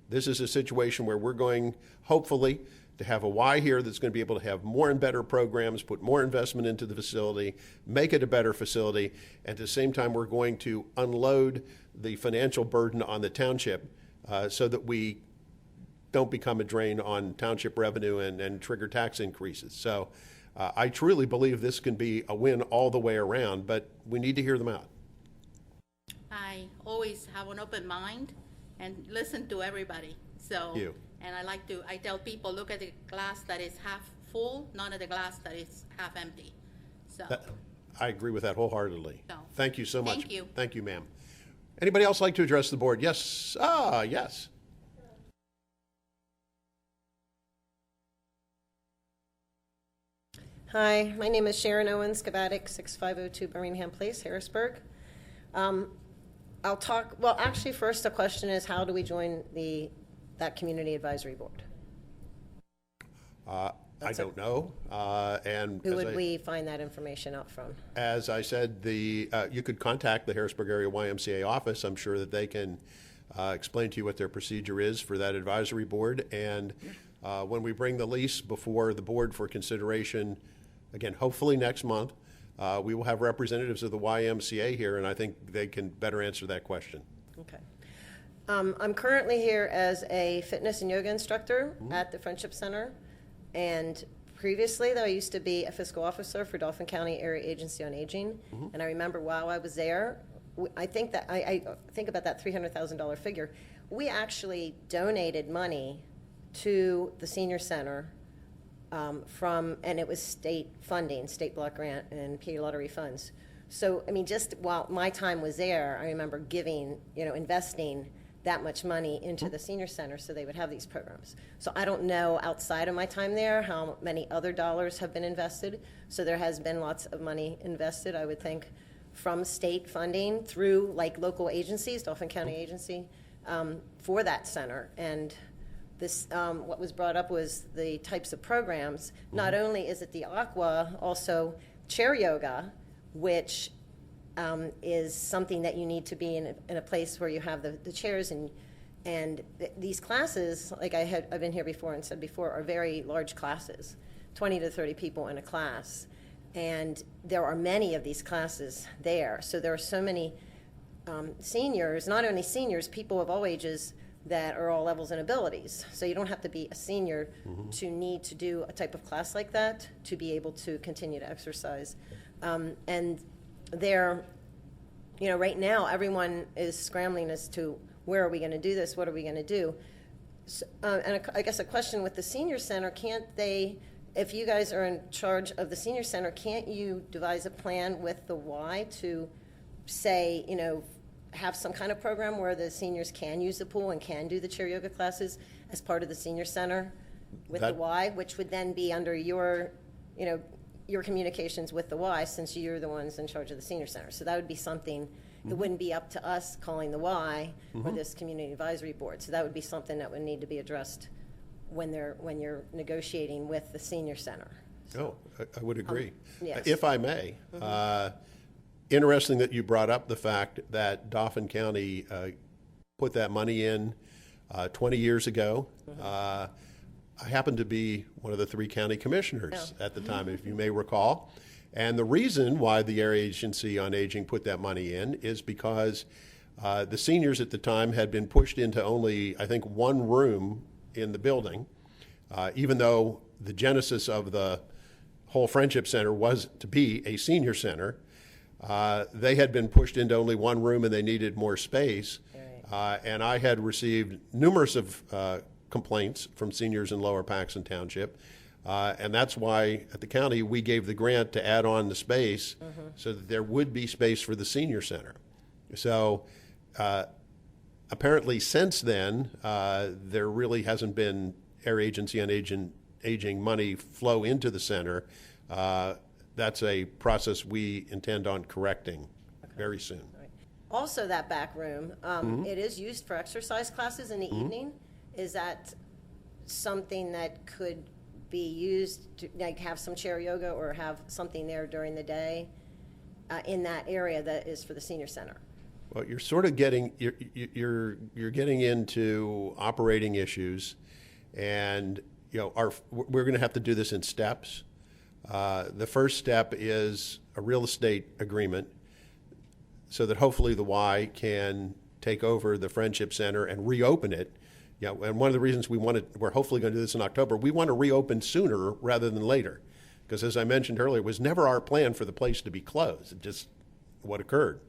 This is a situation where we're going, hopefully, to have a Y here that's going to be able to have more and better programs, put more investment into the facility, make it a better facility, and at the same time, we're going to unload the financial burden on the township so that we don't become a drain on township revenue and trigger tax increases. So I truly believe this can be a win all the way around, but we need to hear them out. I always have an open mind and listen to everybody. So, You. and I tell people, look at the glass that is half full, not at the glass that is half empty. So, I agree with that wholeheartedly. No. Thank you so much. Thank you. Thank you, ma'am. Anybody else like to address the board? Yes. Yes. Hi, my name is Sharon Owens, Gavatic, 6502 Birmingham Place, Harrisburg. First the question is, how do we join that community advisory board? I don't know. And Who as would I- we find that information out from? As I said, you could contact the Harrisburg Area YMCA office. I'm sure that they can explain to you what their procedure is for that advisory board. And when we bring the lease before the board for consideration, again, hopefully next month, we will have representatives of the YMCA here, and I think they can better answer that question. Okay. I'm currently here as a fitness and yoga instructor at the Friendship Center. And previously, though, I used to be a fiscal officer for Dauphin County Area Agency on Aging. And I remember while I was there, I think about that $300,000 figure. We actually donated money to the senior center and it was state funding, state block grant and PA lottery funds. So, I mean, just while my time was there, I remember giving, investing that much money into the senior center so they would have these programs. So I don't know outside of my time there how many other dollars have been invested. So there has been lots of money invested, I would think, from state funding through like local agencies, Dauphin County Agency, for that center. And this, what was brought up was the types of programs. Not only is it the aqua, also chair yoga, which is something that you need to be in a place where you have the chairs and these classes, like I've been here before and said before, are very large classes, 20 to 30 people in a class. And there are many of these classes there. So there are so many seniors, not only seniors, people of all ages that are all levels and abilities. So you don't have to be a senior to need to do a type of class like that to be able to continue to exercise. And there, you know, right now everyone is scrambling as to where are we going to do this, what are we going to do? So, and I guess a question with the senior center, can't they, if you guys are in charge of the senior center, can't you devise a plan with the Y to say, you know, have some kind of program where the seniors can use the pool and can do the chair yoga classes as part of the senior center with the Y, which would then be under your, you know, your communications with the Y, since you're the ones in charge of the senior center. So that would be something, it wouldn't be up to us calling the Y or this community advisory board. So that would be something that would need to be addressed when you're negotiating with the senior center. Oh, I would agree. yes. If I may, interesting that you brought up the fact that Dauphin County put that money in 20 years ago. I happened to be one of the 3 county commissioners at the time, if you may recall. And the reason why the Area Agency on Aging put that money in is because the seniors at the time had been pushed into only, I think, 1 room in the building, even though the genesis of the whole Friendship Center was to be a senior center. They had been pushed into only 1 room and they needed more space. And I had received numerous of complaints from seniors in Lower Paxton Township. And that's why at the county we gave the grant to add on the space so that there would be space for the senior center. So apparently since then, there really hasn't been Area Agency on Aging money flow into the center. That's a process we intend on correcting very soon. Also, that back room, it is used for exercise classes in the evening. Is that something that could be used to like have some chair yoga or have something there during the day in that area that is for the senior center? Well, you're sort of getting you're getting into operating issues, and you know we're going to have to do this in steps. The first step is a real estate agreement, so that hopefully the Y can take over the Friendship Center and reopen it. Yeah, and one of the reasons we're hopefully going to do this in October, we want to reopen sooner rather than later. Because as I mentioned earlier, it was never our plan for the place to be closed. It just what occurred.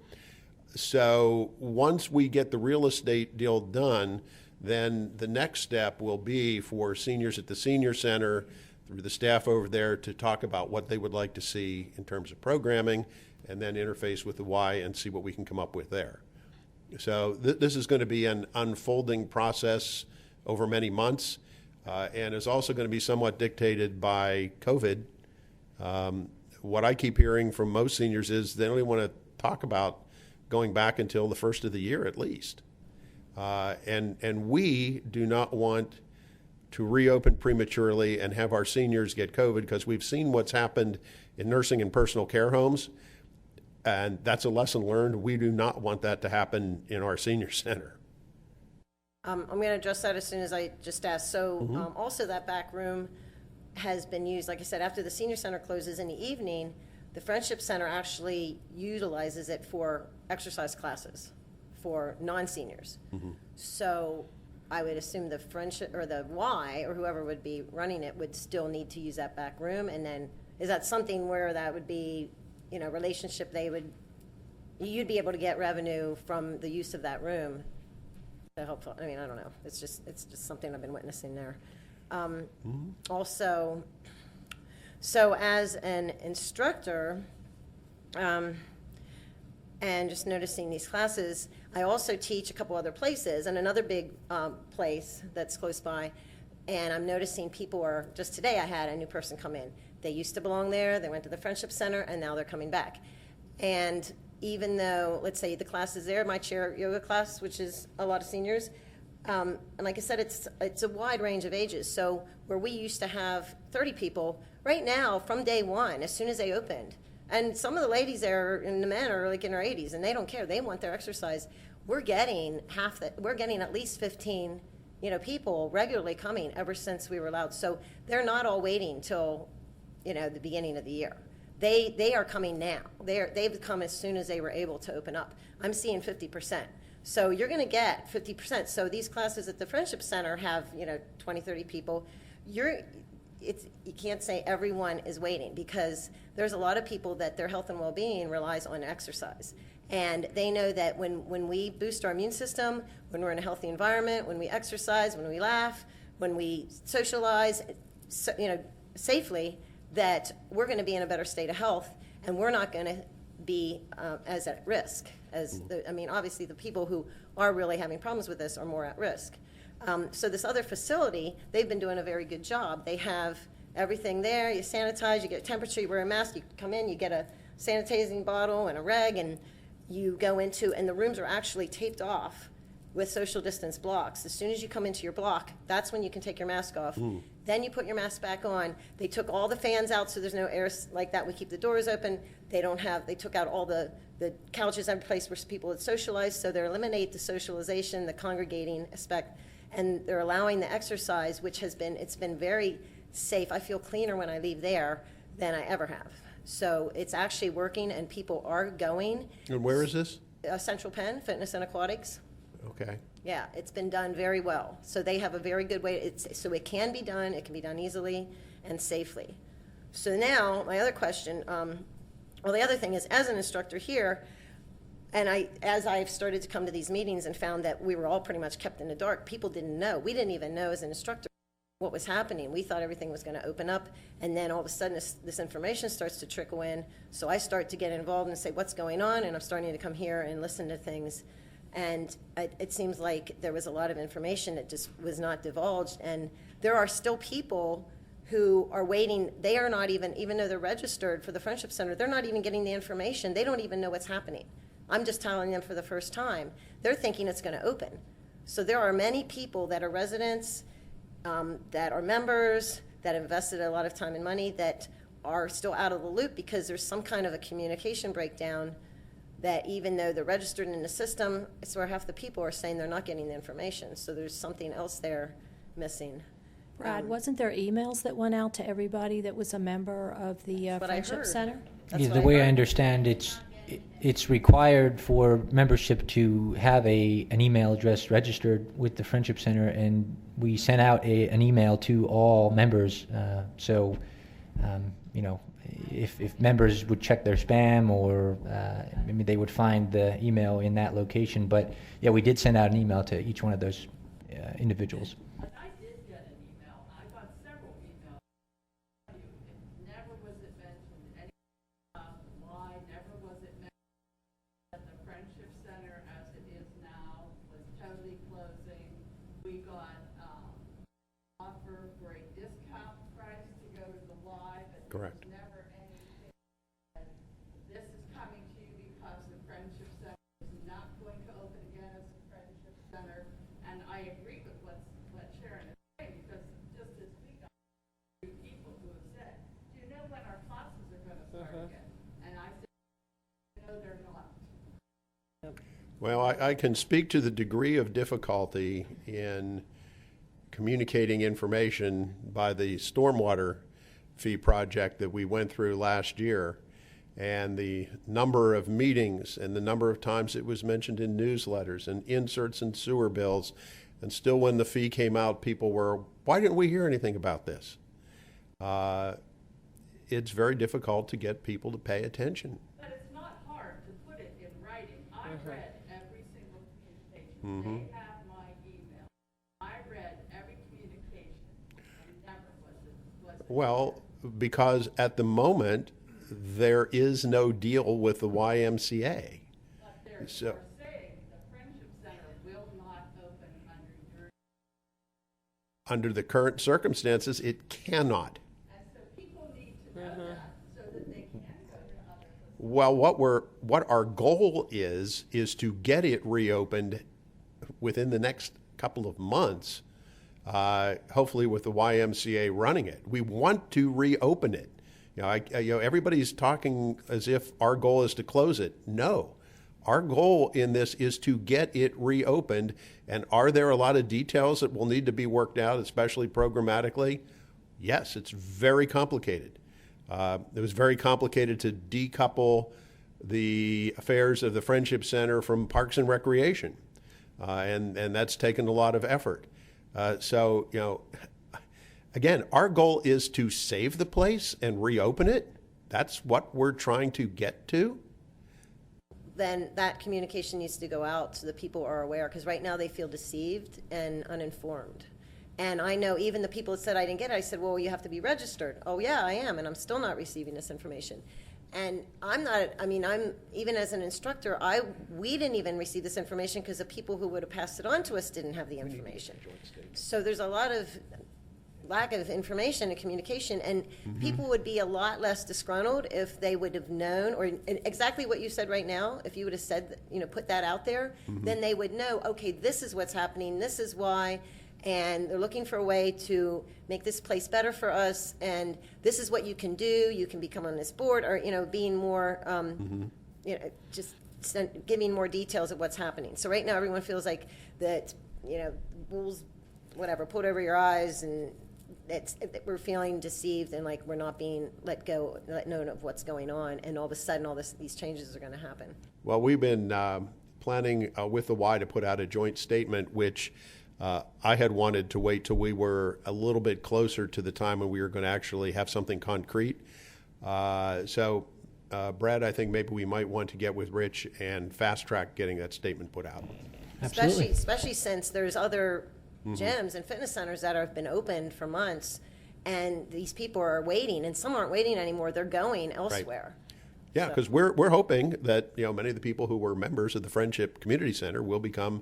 So once we get the real estate deal done, then the next step will be for seniors at the senior center, through the staff over there, to talk about what they would like to see in terms of programming, and then interface with the Y and see what we can come up with there. So this is going to be an unfolding process over many months, and is also going to be somewhat dictated by COVID. What I keep hearing from most seniors is they only want to talk about going back until the first of the year at least. And we do not want to reopen prematurely and have our seniors get COVID, because we've seen what's happened in nursing and personal care homes. And that's a lesson learned. We do not want that to happen in our senior center. I'm going to address that as soon as I just asked. So also that back room has been used, like I said, after the senior center closes in the evening, the Friendship Center actually utilizes it for exercise classes for non-seniors. So I would assume the Friendship or the Y or whoever would be running it would still need to use that back room. And then is that something where that would be, you know, relationship you'd be able to get revenue from the use of that room to help? I mean, I don't know. It's just something I've been witnessing there. Also, so as an instructor, and just noticing these classes. I also teach a couple other places, and another big place that's close by, and I'm noticing people are, just today I had a new person come in. They used to belong there, they went to the Friendship Center, and now they're coming back. And even though, let's say the class is there, my chair yoga class, which is a lot of seniors, and like I said, it's a wide range of ages. So where we used to have 30 people, right now, from day one, as soon as they opened, and some of the ladies there and the men are like in their 80s, and they don't care. They want their exercise. We're getting at least 15, people regularly coming ever since we were allowed. So they're not all waiting till, the beginning of the year. They are coming now. They've come as soon as they were able to open up. I'm seeing 50%. So you're going to get 50%. So these classes at the Friendship Center have, 20, 30 people. You can't say everyone is waiting, because there's a lot of people that their health and well-being relies on exercise. And they know that when we boost our immune system, when we're in a healthy environment, when we exercise, when we laugh, when we socialize, safely, that we're going to be in a better state of health, and we're not going to be as at risk as obviously the people who are really having problems with this are more at risk. So this other facility, they've been doing a very good job. They have everything there. You sanitize, you get a temperature, you wear a mask, you come in, you get a sanitizing bottle and a rag, and you go into, and the rooms are actually taped off with social distance blocks. As soon as you come into your block, that's when you can take your mask off. Then you put your mask back on. They took all the fans out, so there's no air like that. We keep the doors open. They took out all the couches, every place where people would socialize, so they eliminate the socialization, the congregating aspect, and they're allowing the exercise, which it's been very safe. I feel cleaner when I leave there than I ever have. So it's actually working, and people are going. And where is this? Central Penn, Fitness and Aquatics. Okay. Yeah, it's been done very well. So they have a very good way. So it can be done. It can be done easily and safely. So now my other question, the other thing is, as an instructor here, and as I've started to come to these meetings and found that we were all pretty much kept in the dark, people didn't know. We didn't even know as an instructor what was happening. We thought everything was going to open up, and then all of a sudden this information starts to trickle in. So I start to get involved and say, what's going on? And I'm starting to come here and listen to things. And it seems like there was a lot of information that just was not divulged. And there are still people who are waiting. They are not even though they're registered for the Friendship Center, they're not even getting the information. They don't even know what's happening. I'm just telling them for the first time. They're thinking it's going to open. So there are many people that are residents, that are members, that invested a lot of time and money, that are still out of the loop because there's some kind of a communication breakdown, that even though they're registered in the system, I swear half the people are saying they're not getting the information. So there's something else there missing. Brad, wasn't there emails that went out to everybody that was a member of the what I Friendship heard. Center? That's The what way I heard. understand it's required for membership to have an email address registered with the Friendship Center, and we sent out an email to all members. If members would check their spam, or maybe they would find the email in that location. But yeah, we did send out an email to each one of those individuals. I did get an email. I got several emails. Never was it mentioned any why. Never was it mentioned that the Friendship Center, as it is now, was totally closing. We got offer for a discount price to go to the live. And Correct. there was never anything. This is coming to you because the Friendship Center is not going to open again as a Friendship Center. And I agree with what Sharon is saying, because just this week I had 2 people who have said, do you know when our classes are going to start again? And I said, no, they're not. Well, I can speak to the degree of difficulty in communicating information by the stormwater fee project that we went through last year, and the number of meetings and the number of times it was mentioned in newsletters and inserts and sewer bills. And still, when the fee came out, people were, why didn't we hear anything about this? It's very difficult to get people to pay attention. But it's not hard to put it in writing. I read every single communication. They have my email. I read every communication, and never was it. Well, because at the moment, there is no deal with the YMCA. So, Are saying the Friendship Center will not open under your, under the current circumstances, it cannot. and so people need to know that, so that they can go to other. Well, what our goal is to get it reopened within the next couple of months, hopefully with the YMCA running it. We want to reopen it. Everybody's talking as if our goal is to close it. No, our goal in this is to get it reopened. And are there a lot of details that will need to be worked out, especially programmatically? Yes, it's very complicated. It was very complicated to decouple the affairs of the Friendship Center from Parks and Recreation, and that's taken a lot of effort. Again, our goal is to save the place and reopen it. That's what we're trying to get to. Then that communication needs to go out so that people are aware, because right now they feel deceived and uninformed. And I know even the people that said I didn't get it, I said, well, you have to be registered. Oh, yeah, I am, and I'm still not receiving this information. And I'm even as an instructor, we didn't even receive this information because the people who would have passed it on to us didn't have the information. So there's a lot of lack of information and communication, and people would be a lot less disgruntled if they would have known, or exactly what you said right now, if you would have said, put that out there, then they would know, okay, this is what's happening, this is why, and they're looking for a way to make this place better for us, and this is what you can do, you can become on this board, or, being more, just giving more details of what's happening. So right now, everyone feels like that, rules, whatever, put over your eyes, and we're feeling deceived and like we're not being let known of what's going on, and all of a sudden these changes are going to happen. Well, we've been planning with the Y to put out a joint statement, which I had wanted to wait till we were a little bit closer to the time when we were going to actually have something concrete. So, Brad, I think maybe we might want to get with Rich and fast track getting that statement put out. Absolutely. Especially since there's other gyms and fitness centers that have been opened for months, and these people are waiting, and some aren't waiting anymore, they're going elsewhere. Yeah, because we're hoping that many of the people who were members of the Friendship Community Center will become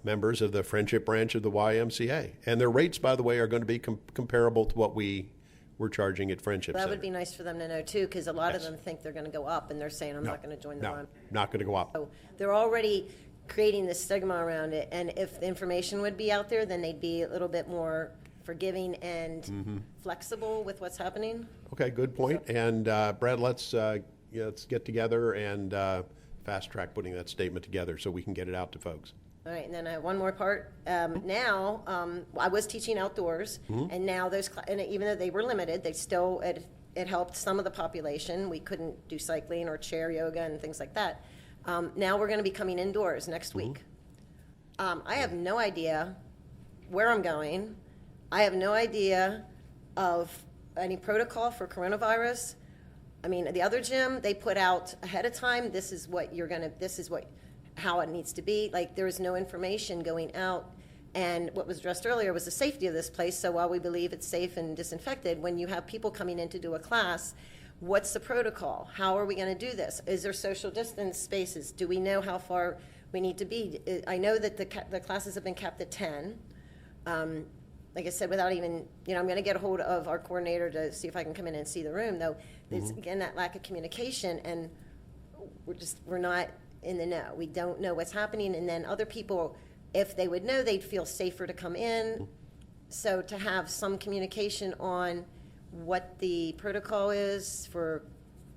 members of the Friendship branch of the YMCA, and their rates, by the way, are going to be comparable to what we're charging at Friendship That Center. would be nice for them to know too, because a lot of them think they're going to go up, and they're saying, I'm not going to join the one. Not going to go up. So they're already creating this stigma around it, and if the information would be out there, then they'd be a little bit more forgiving and flexible with what's happening. Okay, good point. And Brad, let's get together and fast track putting that statement together so we can get it out to folks. All right, and then I have one more part. Now, I was teaching outdoors, and now and even though they were limited, they still, it helped some of the population. We couldn't do cycling or chair yoga and things like that. Now we're going to be coming indoors next week. I have no idea where I'm going. I have no idea of any protocol for coronavirus. I mean, the other gym, they put out ahead of time, how it needs to be. Like, there is no information going out. And what was addressed earlier was the safety of this place. So while we believe it's safe and disinfected, when you have people coming in to do a class, what's the protocol? How are we going to do this? Is there social distance spaces? Do we know how far we need to be? I know that the classes have been kept at 10. Like I said, without even, I'm going to get a hold of our coordinator to see if I can come in and see the room, though. There's, again, that lack of communication, and we're not in the know. We don't know what's happening, and then other people, if they would know, they'd feel safer to come in. So to have some communication on what the protocol is for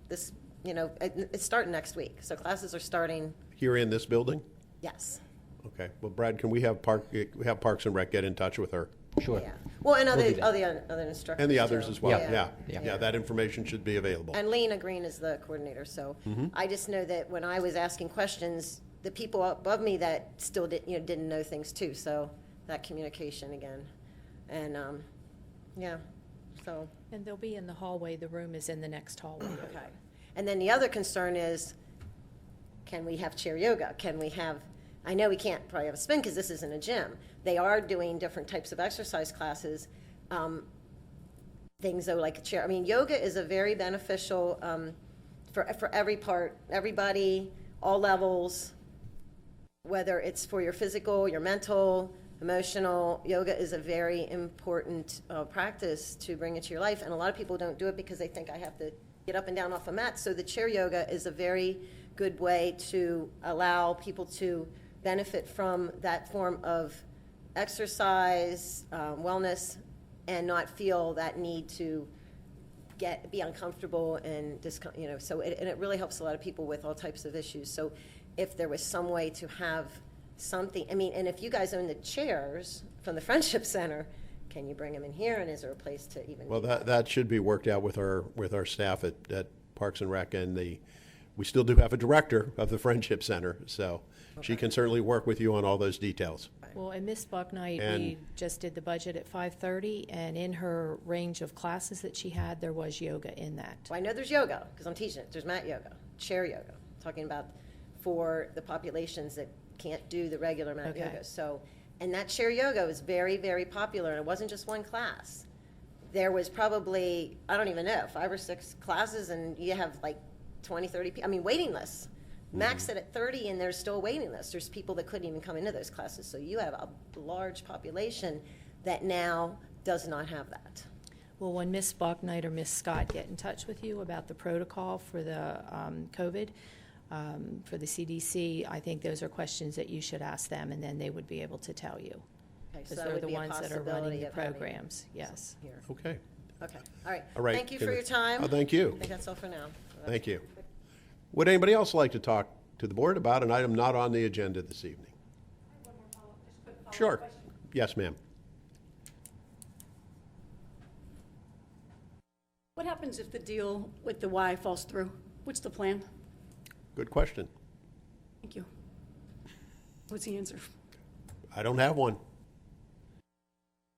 this, it's starting next week. So classes are starting. Here in this building? Yes. Okay. Well, Brad, can we have Parks and Rec get in touch with her? Sure. Yeah. Well, and We'll do that. other instructors. And the others too. as well. Yeah. Yeah, that information should be available. And Lena Green is the coordinator, so I just know that when I was asking questions, the people above me that still didn't know things too, so that communication again. And, so. And they'll be in the hallway. The room is in the next hallway. Okay. And then the other concern is, can we have chair yoga? Can we have, I know we can't probably have a spin because this isn't a gym. They are doing different types of exercise classes. Things though, like a chair. I mean, yoga is a very beneficial for everybody, all levels. whether it's for your physical, your mental, emotional, yoga is a very important practice to bring into your life. And a lot of people don't do it because they think I have to get up and down off a mat. So the chair yoga is a very good way to allow people to benefit from that form of exercise, wellness, and not feel that need to be uncomfortable and so it really helps a lot of people with all types of issues. So if there was some way to have something, and if you guys own the chairs from the Friendship Center, can you bring them in here, and is there a place to even? Well, that should be worked out with our staff at Parks and Rec, and we still do have a director of the Friendship Center, so she can certainly work with you on all those details. Well, and Ms. Bucknight, And- we just did the budget at 5:30, and in her range of classes that she had, there was yoga in that. Well, I know there's yoga, because I'm teaching it. There's mat yoga, chair yoga, talking about for the populations that can't do the regular mat Okay. yoga. So, and that chair yoga was very, very popular, and it wasn't just one class. There was probably, I don't even know, 5 or 6 classes, and you have like 20, 30 people, waiting lists. Max it at 30, and there's still a waiting list. There's people that couldn't even come into those classes. So you have a large population that now does not have that. Well, when Ms. Bucknight or Ms. Scott get in touch with you about the protocol for the COVID, for the CDC, I think those are questions that you should ask them, and then they would be able to tell you. Okay, so Because that they're would the be a ones that are possibility running the of having programs, yes. Here. Okay. Okay, all right. All right. Thank you for your time. Oh, thank you. I think that's all for now. Thank you. Would anybody else like to talk to the board about an item not on the agenda this evening? Sure. Yes, ma'am. What happens if the deal with the Y falls through? What's the plan? Good question. Thank you. What's the answer? I don't have one.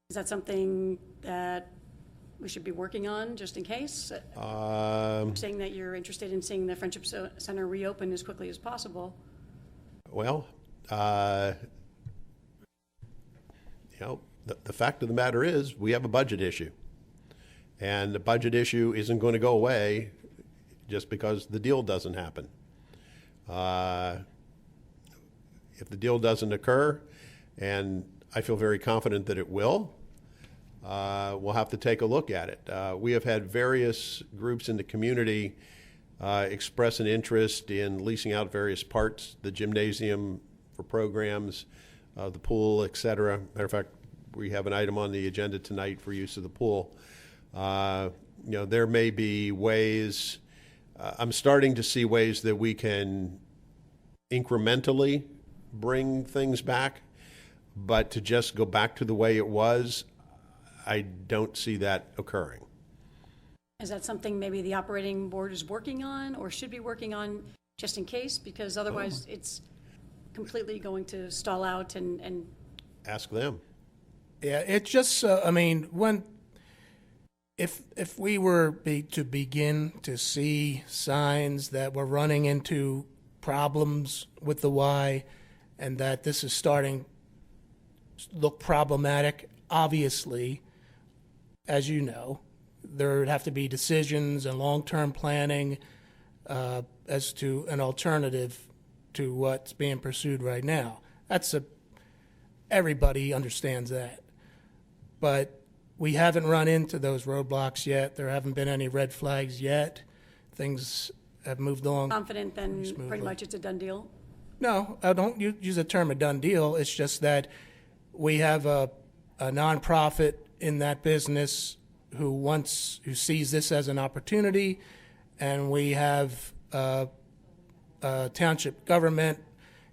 Is that something that we should be working on just in case? Saying that you're interested in seeing the Friendship Center reopen as quickly as possible. Well, the fact of the matter is we have a budget issue. And the budget issue isn't going to go away just because the deal doesn't happen. If the deal doesn't occur, and I feel very confident that it will, we'll have to take a look at it. We have had various groups in the community express an interest in leasing out various parts, the gymnasium for programs, the pool, et cetera. Matter of fact, we have an item on the agenda tonight for use of the pool. There may be ways, I'm starting to see ways that we can incrementally bring things back, but to just go back to the way it was, I don't see that occurring. Is that something maybe the operating board is working on or should be working on just in case? Because otherwise it's completely going to stall out and Ask them. Yeah, it's just, if we were to begin to see signs that we're running into problems with the Y and that this is starting to look problematic, obviously, as you know, there would have to be decisions and long-term planning as to an alternative to what's being pursued right now. Everybody understands that. But we haven't run into those roadblocks yet. There haven't been any red flags yet. Things have moved along. confident then Pretty smoothly. pretty much it's a done deal? No, I don't use the term a done deal. It's just that we have a nonprofit in that business who sees this as an opportunity, and we have a township government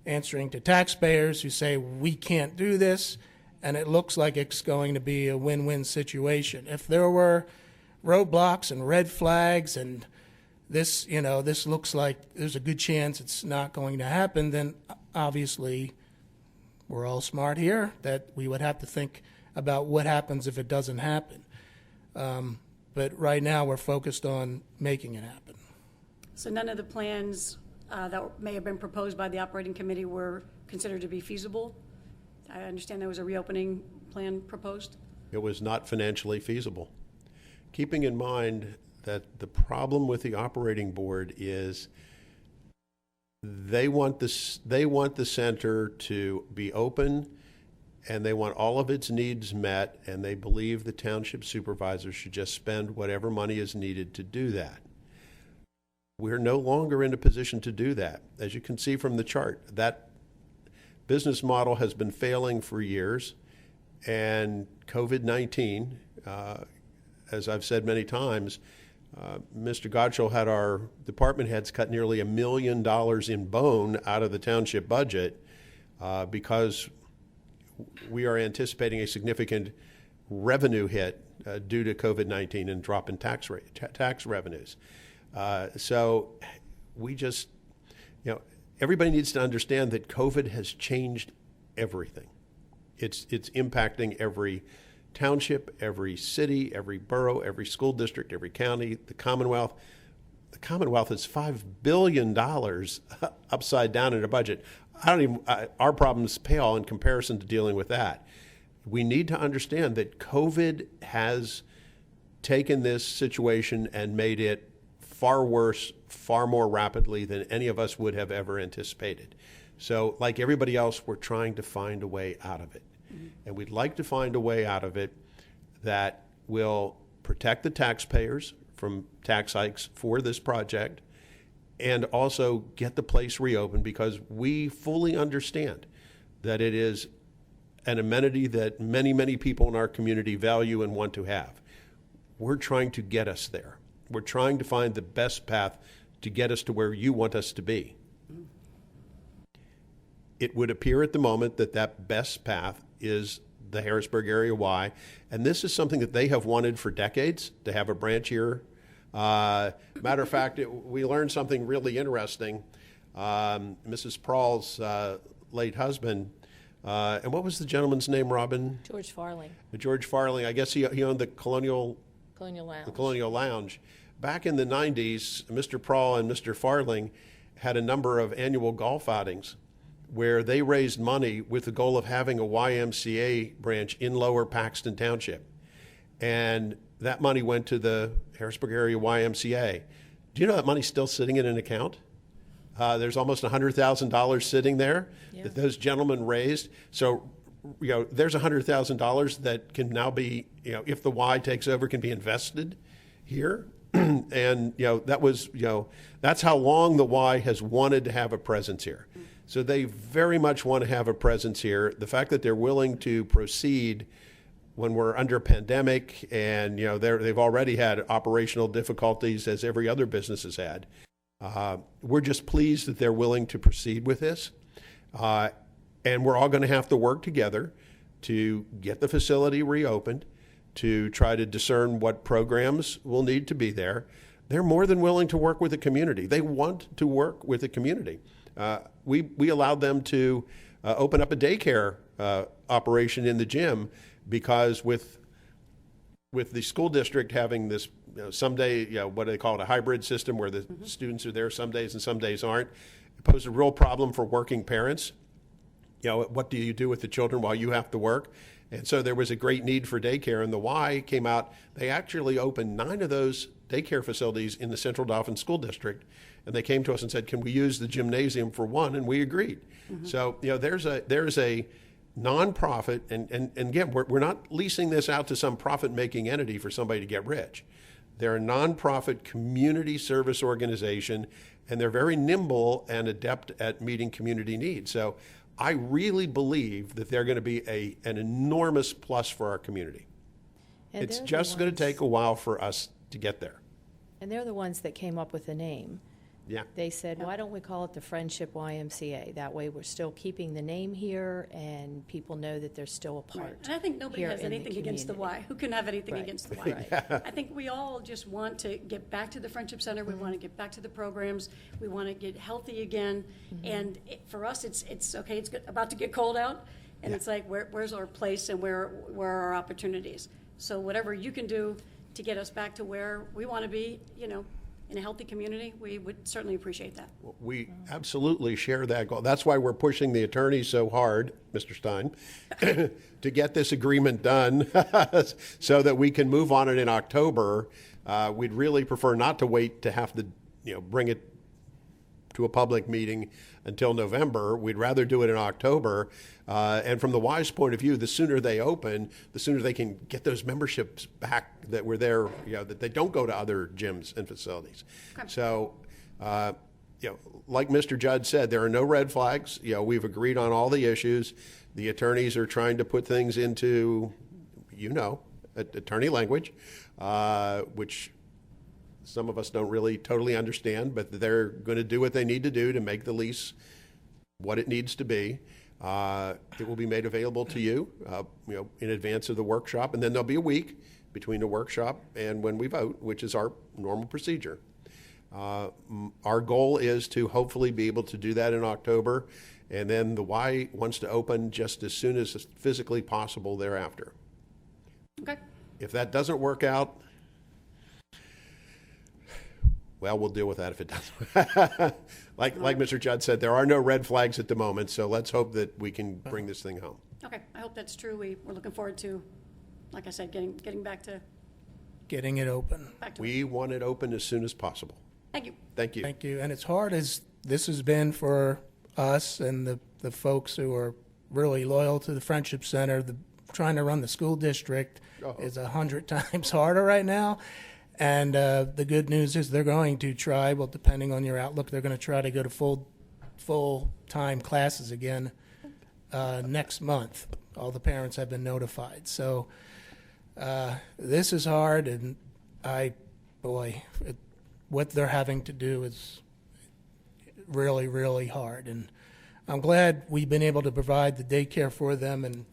answering to taxpayers who say we can't do this, and it looks like it's going to be a win-win situation. If there were roadblocks and red flags and this looks like there's a good chance it's not going to happen, then obviously we're all smart here that we would have to think about what happens if it doesn't happen. But right now we're focused on making it happen. So none of the plans that may have been proposed by the operating committee were considered to be feasible? I understand there was a reopening plan proposed? It was not financially feasible. Keeping in mind that the problem with the operating board is They want this. They want the center to be open, and they want all of its needs met. And they believe the township supervisor should just spend whatever money is needed to do that. We're no longer in a position to do that, as you can see from the chart. That business model has been failing for years, and COVID-19, as I've said many times, Mr. Gottschall had our department heads cut nearly $1 million in bone out of the township budget because we are anticipating a significant revenue hit due to COVID-19 and drop in tax revenues. So we just, everybody needs to understand that COVID has changed everything. It's impacting every township, every city, every borough, every school district, every county, the Commonwealth. The Commonwealth is $5 billion upside down in a budget. Our problems pale in comparison to dealing with that. We need to understand that COVID has taken this situation and made it far worse, far more rapidly than any of us would have ever anticipated. So like everybody else, we're trying to find a way out of it. And we'd like to find a way out of it that will protect the taxpayers from tax hikes for this project and also get the place reopened, because we fully understand that it is an amenity that many, many people in our community value and want to have. We're trying to get us there. We're trying to find the best path to get us to where you want us to be. It would appear at the moment that that best path is the Harrisburg Area Y, and this is something that they have wanted for decades, to have a branch here. Matter of fact, we learned something really interesting. Mrs. Prahl's late husband, and what was the gentleman's name, Robin? George Farling, George Farling. I guess he owned the Colonial Lounge. The Colonial Lounge. Back in the 90s, Mr. Prahl and Mr. Farling had a number of annual golf outings where they raised money with the goal of having a YMCA branch in Lower Paxton Township. And that money went to the Harrisburg Area YMCA. Do you know that money's still sitting in an account? There's almost $100,000 sitting there that those gentlemen raised. So, there's $100,000 that can now be, if the Y takes over, can be invested here. And, that was, that's how long the Y has wanted to have a presence here. So they very much want to have a presence here. The fact that they're willing to proceed when we're under a pandemic and, they've already had operational difficulties as every other business has had. We're just pleased that they're willing to proceed with this. And we're all going to have to work together to get the facility reopened, to try to discern what programs will need to be there. They're more than willing to work with the community. They want to work with the community. We allowed them to open up a daycare operation in the gym because with the school district having this someday, what do they call it, a hybrid system where the students are there some days and some days aren't, it posed a real problem for working parents. What do you do with the children while you have to work? And so there was a great need for daycare, and the Y came out. They actually opened 9 of those daycare facilities in the Central Dauphin School District, and they came to us and said, can we use the gymnasium for one? And we agreed. So, there's a nonprofit, and again, we're not leasing this out to some profit-making entity for somebody to get rich. They're a nonprofit community service organization, and they're very nimble and adept at meeting community needs. So I really believe that they're going to be an enormous plus for our community. And it's they're just the going to ones- take a while for us to get there. And they're the ones that came up with the name. Yeah. They said, why don't we call it the Friendship YMCA? That way we're still keeping the name here and people know that they're still a part. And I think nobody here has in the anything against the community. Y. Who can have anything Right. against the Y? I think we all just want to get back to the Friendship Center. We want to get back to the programs. We want to get healthy again. And for us, it's okay. It's about to get cold out, and it's like, where's our place and where are our opportunities? So whatever you can do to get us back to where we want to be, in a healthy community, we would certainly appreciate that. We absolutely share that goal. That's why we're pushing the attorneys so hard, Mr. Stein, to get this agreement done so that we can move on it in October. We'd really prefer not to wait to have to, bring it to a public meeting until November. We'd rather do it in October. And from the Y's point of view, the sooner they open, the sooner they can get those memberships back that were there, that they don't go to other gyms and facilities. Okay. So, like Mr. Judd said, there are no red flags. We've agreed on all the issues. The attorneys are trying to put things into, attorney language, which some of us don't really totally understand, but they're going to do what they need to do to make the lease what it needs to be. It will be made available to you, in advance of the workshop, and then there'll be a week between the workshop and when we vote, which is our normal procedure. Our goal is to hopefully be able to do that in October, and then the Y wants to open just as soon as physically possible thereafter. Okay. If that doesn't work out, well, we'll deal with that if it doesn't. like Mr. Judd said, there are no red flags at the moment, so let's hope that we can bring this thing home. Okay, I hope that's true. We're looking forward to, like I said, getting back to. Getting it open. We want it open as soon as possible. Thank you. Thank you. Thank you. And as hard as this has been for us and the folks who are really loyal to the Friendship Center, trying to run the school district is 100 times harder right now. And the good news is they're going to try, well, depending on your outlook, they're going to try to go to full-time classes again next month. All the parents have been notified. So this is hard, and what they're having to do is really, really hard. And I'm glad we've been able to provide the daycare for them, and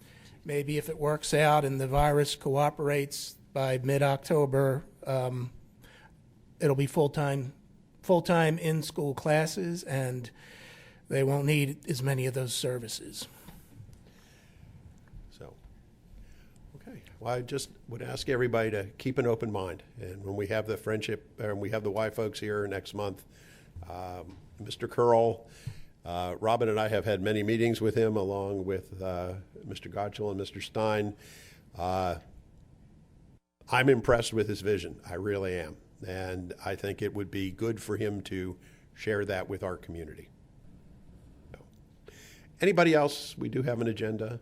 maybe if it works out and the virus cooperates by mid-October, it'll be full-time in-school classes, and they won't need as many of those services. So, okay. Well, I just would ask everybody to keep an open mind. And when we have the Friendship, and we have the Y folks here next month, Mr. Curl, Robin and I have had many meetings with him, along with Mr. Gottschall and Mr. Stein. I'm impressed with his vision. I really am. And I think it would be good for him to share that with our community. So, anybody else? We do have an agenda.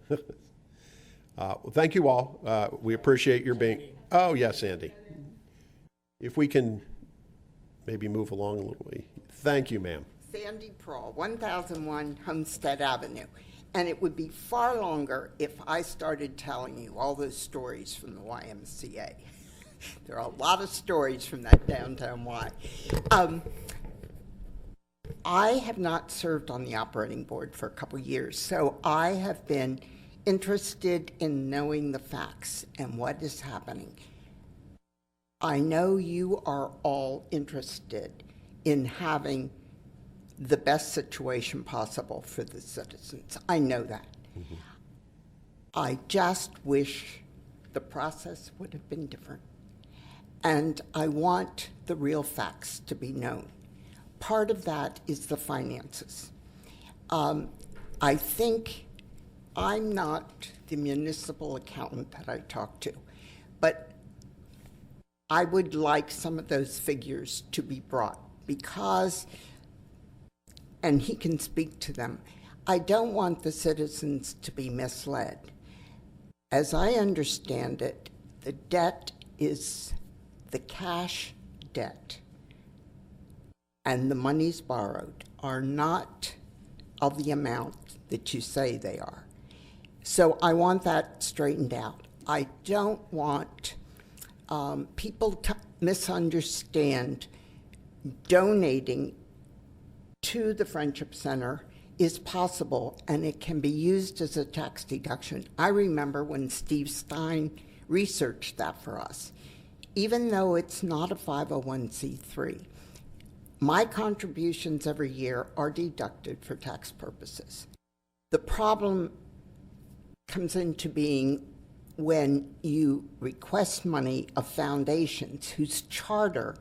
Well, thank you all. We appreciate your being. Oh, yes, Andy. If we can maybe move along a little way. Thank you, ma'am. Sandy Prawl, 1001 Homestead Avenue. And it would be far longer if I started telling you all those stories from the YMCA. There are a lot of stories from that downtown Y. I have not served on the operating board for a couple years, so I have been interested in knowing the facts and what is happening. I know you are all interested in having the best situation possible for the citizens. I know that. Mm-hmm. I just wish the process would have been different. And I want the real facts to be known. Part of that is the finances. I think I'm not the municipal accountant that I talk to, but I would like some of those figures to be brought because, and he can speak to them, I don't want the citizens to be misled. As I understand it, the debt is the cash debt, and the monies borrowed are not of the amount that you say they are. So I want that straightened out. I don't want people to misunderstand donating to the Friendship Center is possible, and it can be used as a tax deduction. I remember when Steve Stein researched that for us. Even though it's not a 501c3, my contributions every year are deducted for tax purposes. The problem comes into being when you request money of foundations whose charter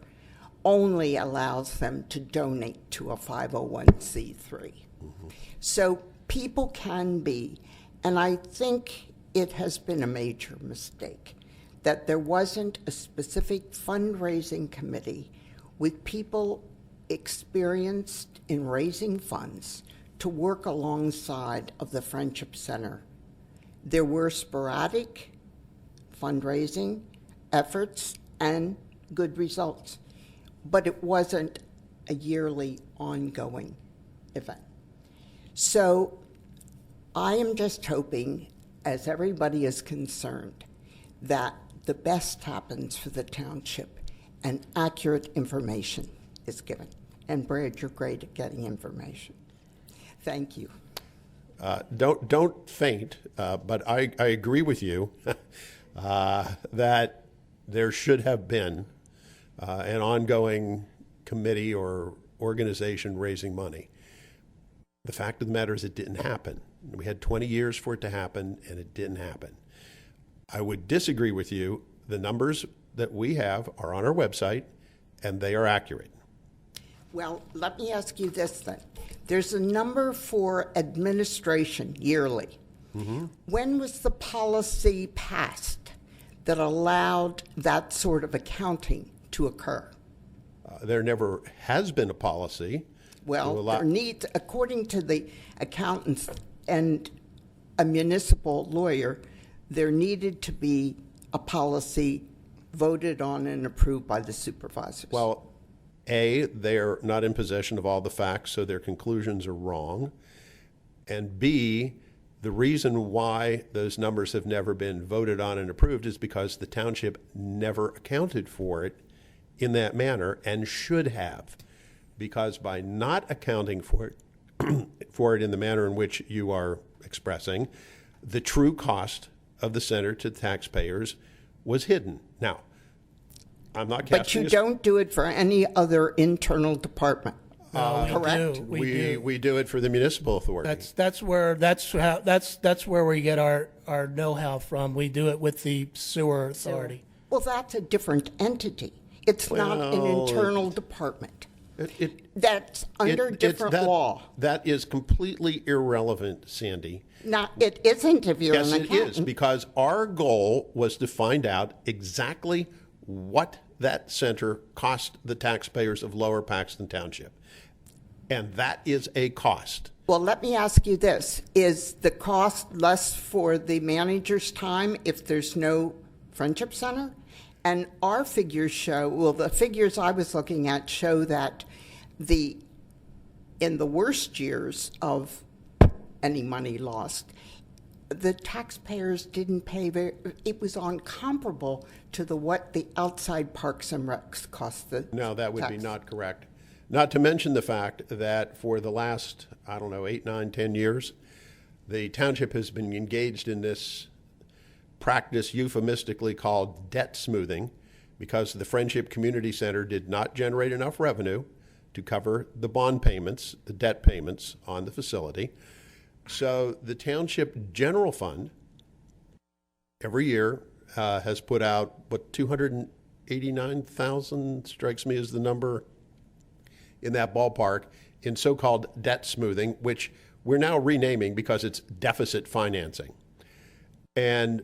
only allows them to donate to a 501c3. Mm-hmm. So people can be, and I think it has been a major mistake, that there wasn't a specific fundraising committee with people experienced in raising funds to work alongside of the Friendship Center. There were sporadic fundraising efforts and good results, but it wasn't a yearly ongoing event. So I am just hoping, as everybody is concerned, that the best happens for the township and accurate information is given. And Brad, you're great at getting information. Thank you. Don't faint, but I agree with you that there should have been an ongoing committee or organization raising money. The fact of the matter is it didn't happen. We had 20 years for it to happen, and it didn't happen. I would disagree with you. The numbers that we have are on our website, and they are accurate. Well, let me ask you this then. There's a number for administration yearly. Mm-hmm. When was the policy passed that allowed that sort of accounting to occur? There never has been a policy. Well, there needs, according to the accountants and a municipal lawyer, there needed to be a policy voted on and approved by the supervisors. Well, A, they're not in possession of all the facts, so their conclusions are wrong. And B, the reason why those numbers have never been voted on and approved is because the township never accounted for it in that manner and should have. Because by not accounting for it in the manner in which you are expressing, the true cost of the center to taxpayers was hidden. Now, I'm not casting but you don't do it for any other internal department, correct? We do it for the municipal authority. That's where we get our know-how from. We do it with the sewer authority. Well, that's a different entity. It's not an internal department. That's under different law. That is completely irrelevant, Sandy. Now, it isn't if you're Yes, an it accountant. is, because our goal was to find out exactly what that center cost the taxpayers of Lower Paxton Township. And that is a cost. Well, let me ask you this. Is the cost less for the manager's time if there's no Friendship Center? And our figures show, well, the figures I was looking at show that in the worst years of any money lost, the taxpayers didn't pay it was uncomparable to what the outside parks and recs cost the No, that would be tax. not correct. Not to mention the fact that for the last, 8, 9, 10 years, the township has been engaged in this practice euphemistically called debt smoothing because the Friendship Community Center did not generate enough revenue to cover the bond payments, the debt payments on the facility. So the township general fund every year has put out, 289,000 strikes me as the number in that ballpark in so-called debt smoothing, which we're now renaming because it's deficit financing. And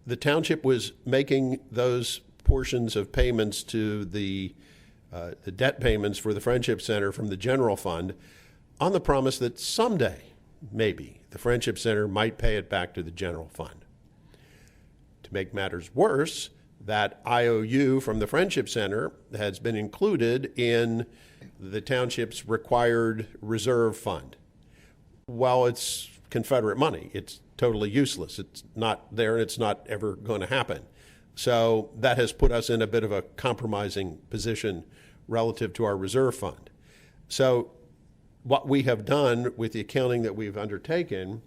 the township was making those portions of payments to the debt payments for the Friendship Center from the general fund on the promise that someday, maybe, the Friendship Center might pay it back to the general fund. To make matters worse, that IOU from the Friendship Center has been included in the township's required reserve fund. Well, it's Confederate money. It's totally useless. It's not there, and it's not ever going to happen. So that has put us in a bit of a compromising position relative to our reserve fund. So what we have done with the accounting that we've undertaken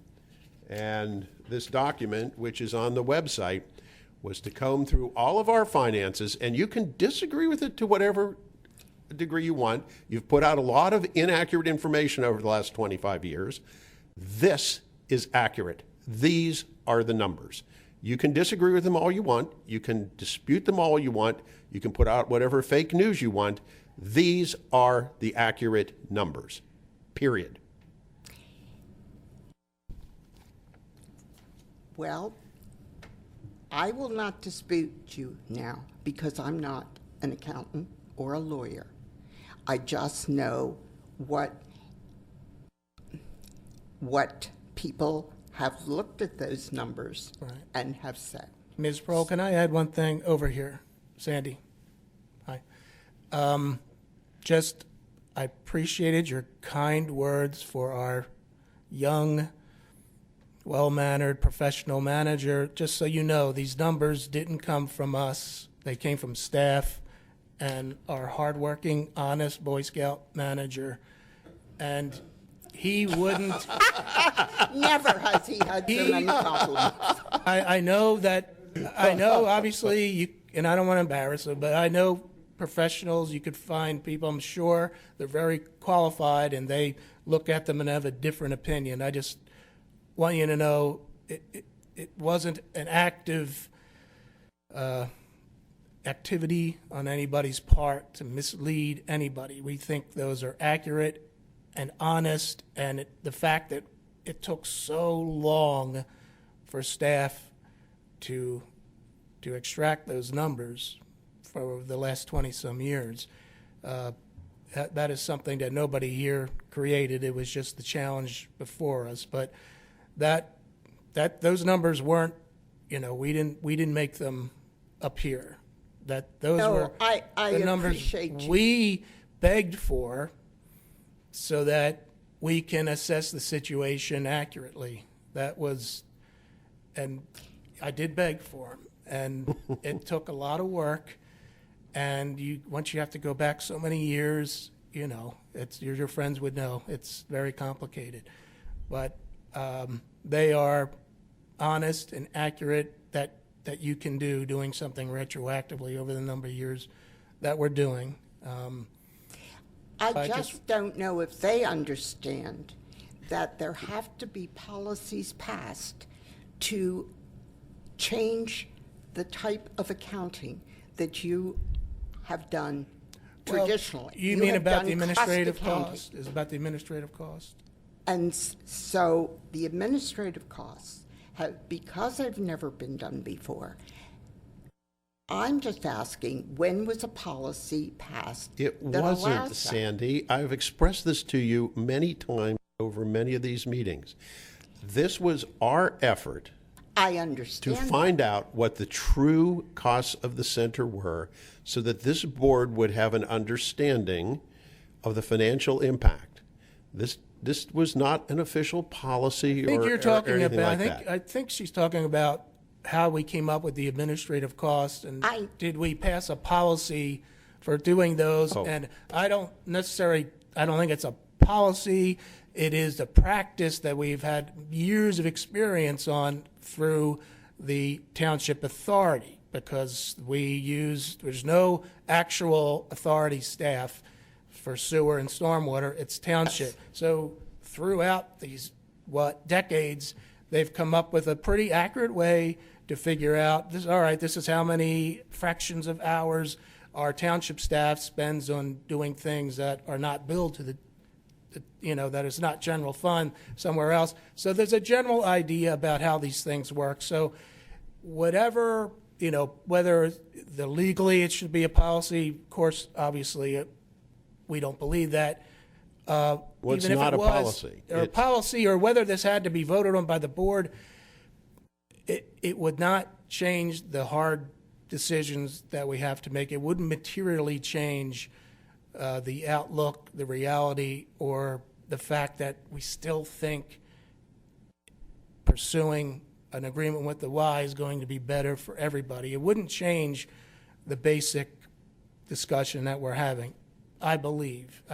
and this document, which is on the website, was to comb through all of our finances, and you can disagree with it to whatever degree you want. You've put out a lot of inaccurate information over the last 25 years. This is accurate. These are the numbers. You can disagree with them all you want. You can dispute them all you want. You can put out whatever fake news you want. These are the accurate numbers, period. Well, I will not dispute you now because I'm not an accountant or a lawyer. I just know what people have looked at those numbers Right. and have said. Ms. Pearl, can I add one thing over here? Sandy, hi. I appreciated your kind words for our young, well-mannered professional manager. Just so you know, these numbers didn't come from us. They came from staff and our hardworking, honest Boy Scout manager. And he wouldn't, Never has he had so many compliments. I know obviously, and I don't want to embarrass him, but I know professionals, you could find people, I'm sure, they're very qualified and they look at them and have a different opinion. I just want you to know it wasn't an active activity on anybody's part to mislead anybody. We think those are accurate and honest, and the fact that it took so long for staff to extract those numbers for the last 20-some years, that is something that nobody here created. It was just the challenge before us. But those numbers weren't, we didn't make them up here. Those were I the numbers appreciate you. we begged for, so that we can assess the situation accurately. That was, and I did beg for them, and it took a lot of work. And once you have to go back so many years, your friends would know it's very complicated. But they are honest and accurate that you can doing something retroactively over the number of years that we're doing. I just don't know if they understand that there have to be policies passed to change the type of accounting that you have done traditionally. You mean have about done the administrative accounting. cost? Is about the administrative cost? And so the administrative costs have, because they've never been done before, I'm just asking, when was a policy passed It that allows wasn't, that? Sandy. I've expressed this to you many times over many of these meetings. This was our effort I to understand. find out what the true costs of the center were so that this board would have an understanding of the financial impact. This was not an official policy I think or you're talking anything about. like that. I think she's talking about how we came up with the administrative costs, and did we pass a policy for doing those? Oh. And I don't think it's a policy. It is the practice that we've had years of experience on through the township authority, because there's no actual authority staff for sewer and stormwater. It's township. So throughout these decades, they've come up with a pretty accurate way to figure out this is how many fractions of hours our township staff spends on doing things that are not billed to that is not general fund somewhere else. So there's a general idea about how these things work. So whatever, whether legally it should be a policy, of course, obviously, we don't believe that. Well, it's even if not it a was, policy. or a policy, or whether this had to be voted on by the board, it would not change the hard decisions that we have to make. It wouldn't materially change the outlook, the reality, or the fact that we still think pursuing an agreement with the Y is going to be better for everybody. It wouldn't change the basic discussion that we're having. I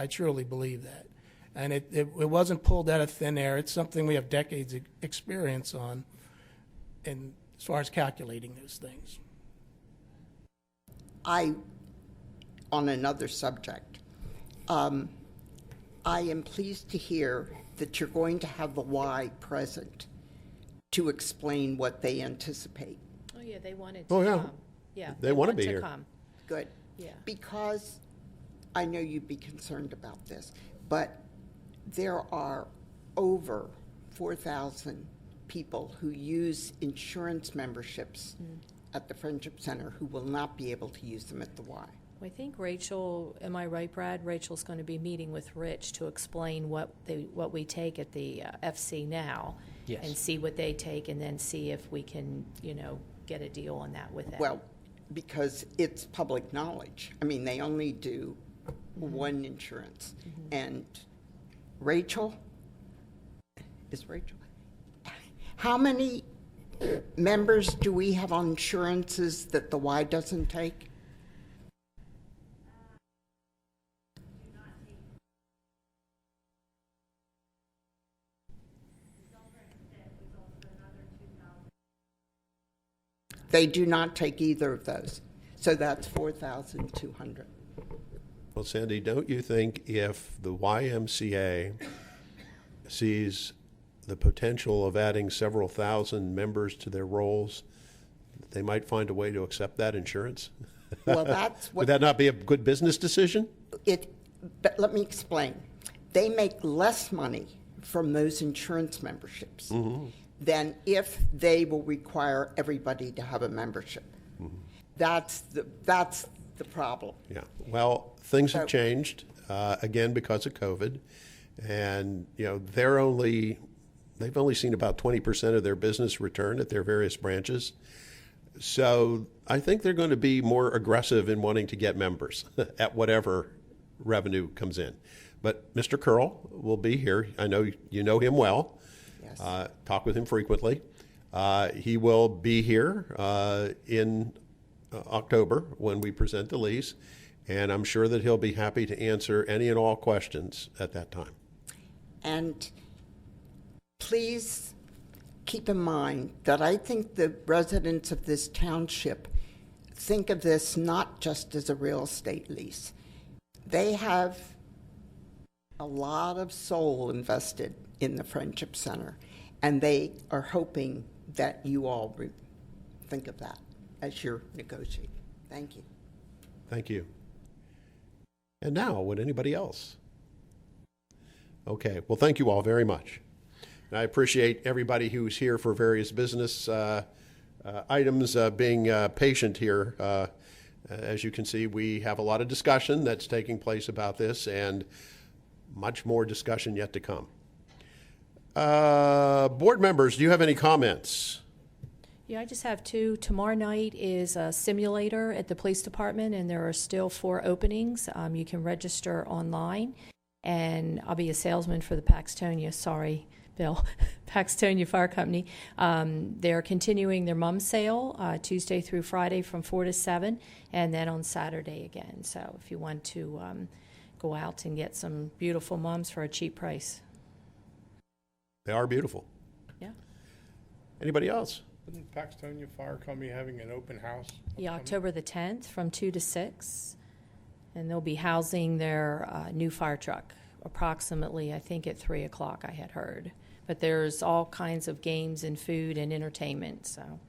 truly believe that. And it wasn't pulled out of thin air. It's something we have decades of experience on, and as far as calculating those things. On another subject, I am pleased to hear that you're going to have the Y present to explain what they anticipate. Oh, yeah, they wanted to Oh, yeah. come. Yeah. They wanna want be to here. come. Good. Yeah. Because I know you'd be concerned about this, but there are over 4,000 people who use insurance memberships at the Friendship Center who will not be able to use them at the Y. I think Rachel, am I right, Brad? Rachel's going to be meeting with Rich to explain what we take at the FC now. Yes. And see what they take, and then see if we can, get a deal on that with them. Well, because it's public knowledge. I mean, they only do one insurance. And Rachel, how many members do we have on insurances that the Y doesn't take? They do not take either of those. So that's 4,200. Well, Sandy, don't you think if the YMCA sees the potential of adding several thousand members to their rolls, they might find a way to accept that insurance? Well, that's what. Would that not be a good business decision? But let me explain. They make less money from those insurance memberships than if they will require everybody to have a membership. That's the problem. Yeah. Well, things have changed again because of COVID, and they've only seen about 20% of their business return at their various branches. So I think they're going to be more aggressive in wanting to get members at whatever revenue comes in. But Mr. Curl will be here. I know you know him well. Yes. Talk with him frequently. He will be here in October when we present the lease, and I'm sure that he'll be happy to answer any and all questions at that time. And please keep in mind that I think the residents of this township think of this not just as a real estate lease. They have a lot of soul invested in the Friendship Center, and they are hoping that you all think of that as you're negotiating. Thank you. Thank you. And now, would anybody else? Okay, well, thank you all very much. And I appreciate everybody who's here for various business items being patient here. As you can see, we have a lot of discussion that's taking place about this, and much more discussion yet to come. Board members, do you have any comments? Yeah, I just have two. Tomorrow night is a simulator at the police department, and there are still 4 openings. You can register online, and I'll be a salesman for the Paxtonia. Sorry, Bill. Paxtonia Fire Company. They're continuing their mum sale Tuesday through Friday from 4 to 7, and then on Saturday again. So if you want to go out and get some beautiful mums for a cheap price. They are beautiful. Yeah. Anybody else? Isn't Paxtonia Fire Company having an open house? Yeah, October the 10th from 2 to 6. And they'll be housing their new fire truck approximately, I think, at 3 o'clock, I had heard. But there's all kinds of games and food and entertainment, so.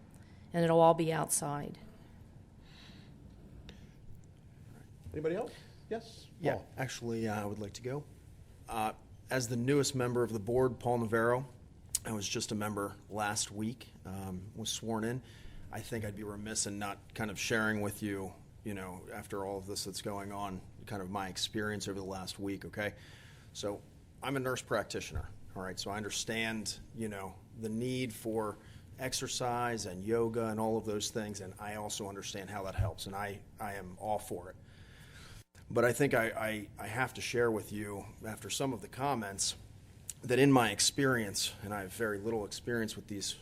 And it'll all be outside. Anybody else? Yes? Yeah, Paul. actually, I would like to go. As the newest member of the board, Paul Navarro, I was just a member last week, was sworn in. I think I'd be remiss in not kind of sharing with you, after all of this that's going on, kind of my experience over the last week, okay? So I'm a nurse practitioner, all right? So I understand, the need for exercise and yoga and all of those things, and I also understand how that helps, and I am all for it. But I think I have to share with you, after some of the comments, that in my experience, and I have very little experience with these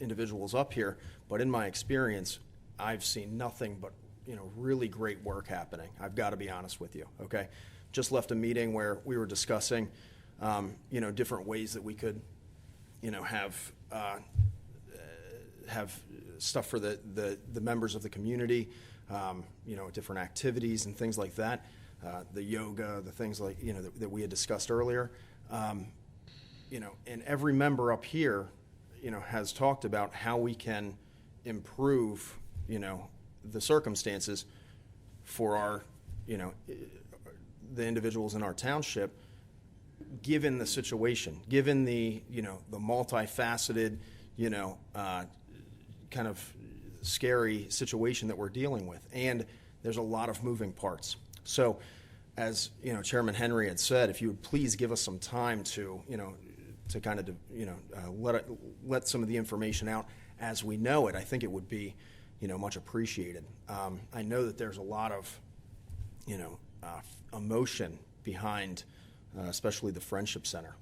individuals up here, but in my experience, I've seen nothing but, really great work happening. I've got to be honest with you, okay? Just left a meeting where we were discussing, different ways that we could, have stuff for the members of the community, different activities and things like that, the yoga, the things like, that we had discussed earlier. And every member up here, has talked about how we can improve, the circumstances for our, the individuals in our township, given the situation, given the, the multifaceted, kind of scary situation that we're dealing with, and there's a lot of moving parts. So, as Chairman Henry had said, if you would please give us some time to to kind of let some of the information out as we know it, I think it would be much appreciated. I know that there's a lot of emotion behind, especially the Friendship Center.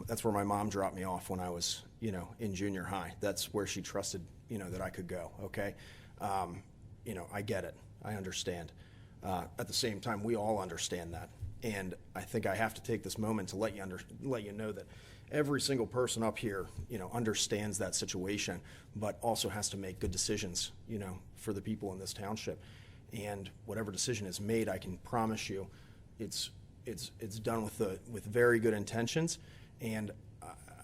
That's where my mom dropped me off when I was, in junior high. That's where she trusted, that I could go. Okay, I get it. I understand. At the same time, we all understand that, and I think I have to take this moment to let you know that every single person up here, understands that situation, but also has to make good decisions, for the people in this township. And whatever decision is made, I can promise you, it's done with very good intentions. And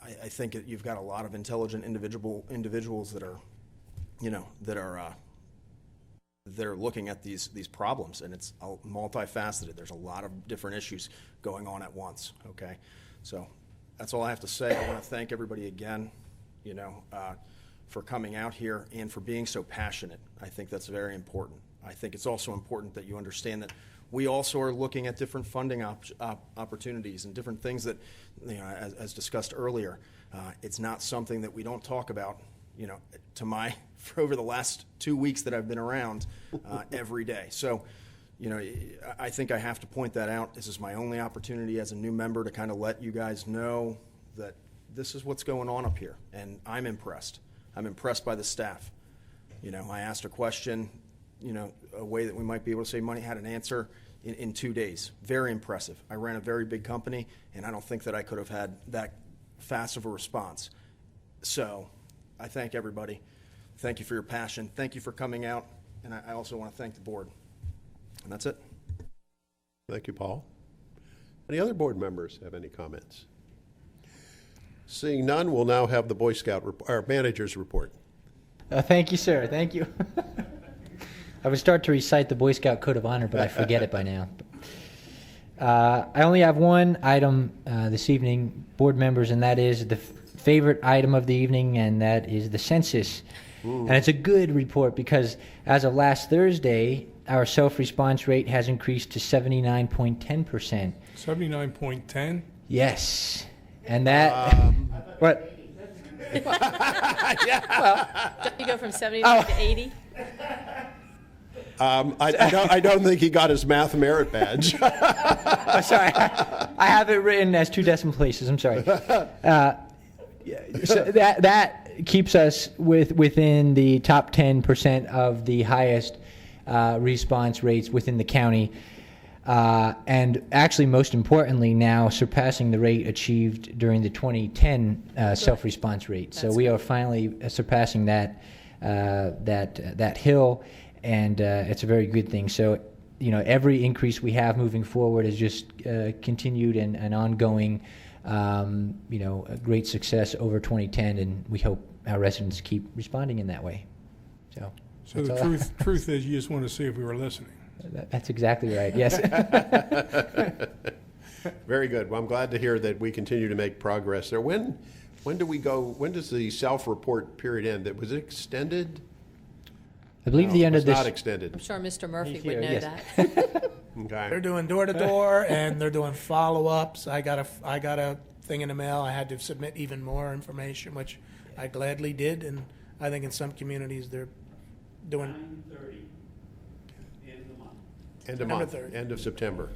I think you've got a lot of intelligent individuals that are looking at these problems, and it's multifaceted. There's a lot of different issues going on at once. Okay, so that's all I have to say. I want to thank everybody again, for coming out here and for being so passionate. I think that's very important. I think it's also important that you understand that we also are looking at different funding opportunities and different things that, as discussed earlier, it's not something that we don't talk about, for over the last 2 weeks that I've been around every day. So, I think I have to point that out. This is my only opportunity as a new member to kind of let you guys know that this is what's going on up here, and I'm impressed. I'm impressed by the staff. I asked a question, a way that we might be able to save money, had an answer in 2 days. Very impressive. I ran a very big company, and I don't think that I could have had that fast of a response. So I thank everybody. Thank you for your passion. Thank you for coming out, and I also want to thank the board. And that's it. Thank you, Paul. Any other board members have any comments? Seeing none, we'll now have the Boy Scout our manager's report. Thank you, sir. Thank you. I would start to recite the Boy Scout Code of Honor, but I forget it by now. I only have one item this evening, board members, and that is the favorite item of the evening, and that is the census. Ooh. And it's a good report because as of last Thursday, our self-response rate has increased to 79.10%. 79.10? Yes. And that... what? Yeah. Well, don't you go from 79 to 80? I don't think he got his math merit badge. Oh, sorry. I have it written as 2 decimal places. I'm sorry. So that keeps us within the top 10% of the highest response rates within the county. And actually, most importantly, now surpassing the rate achieved during the 2010 self-response rate. So we are finally surpassing that hill, and it's a very good thing. So, every increase we have moving forward is just continued and ongoing. A great success over 2010, and we hope our residents keep responding in that way. So the truth is, you just want to see if we were listening. That's exactly right. Yes. Very good. Well, I'm glad to hear that we continue to make progress there. When do we go? When does the self-report period end? Was it extended? I believe the end of this. Not extended. I'm sure Mr. Murphy He's would here, know yes. that. Okay. They're doing door-to-door, and they're doing follow-ups. I got a thing in the mail. I had to submit even more information, which I gladly did, and I think in some communities they're doing 9/30, end of the month. End of month, end of September.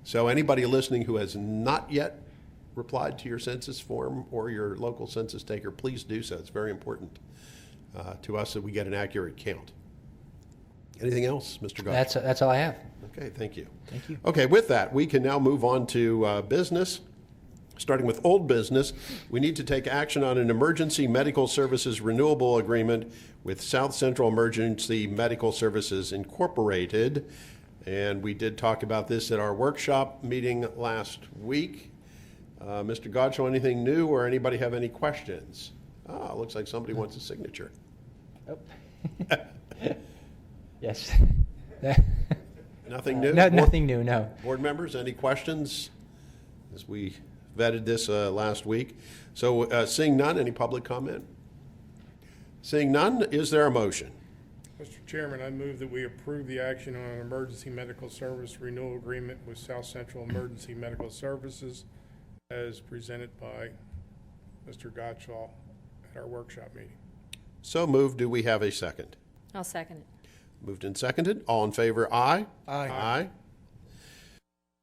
So anybody listening who has not yet replied to your census form or your local census taker, please do so. It's very important to us that we get an accurate count. Anything else, Mr. Goff? That's all I have. Okay, thank you. Thank you. Okay, with that, we can now move on to business. Starting with old business, we need to take action on an emergency medical services renewable agreement with South Central Emergency Medical Services Incorporated. And we did talk about this at our workshop meeting last week. Mr. Gottschall, anything new or anybody have any questions? Looks like somebody wants a signature. Oh. Yes. Nothing new? No, nothing new, no. Board members, any questions? As we vetted this last week. So seeing none, any public comment? Seeing none, is there a motion? Mr. Chairman, I move that we approve the action on an emergency medical service renewal agreement with South Central Emergency Medical Services as presented by Mr. Gottschall at our workshop meeting. So moved. Do we have a second? I'll second it. Moved and seconded. All in favor, aye? Aye. Aye.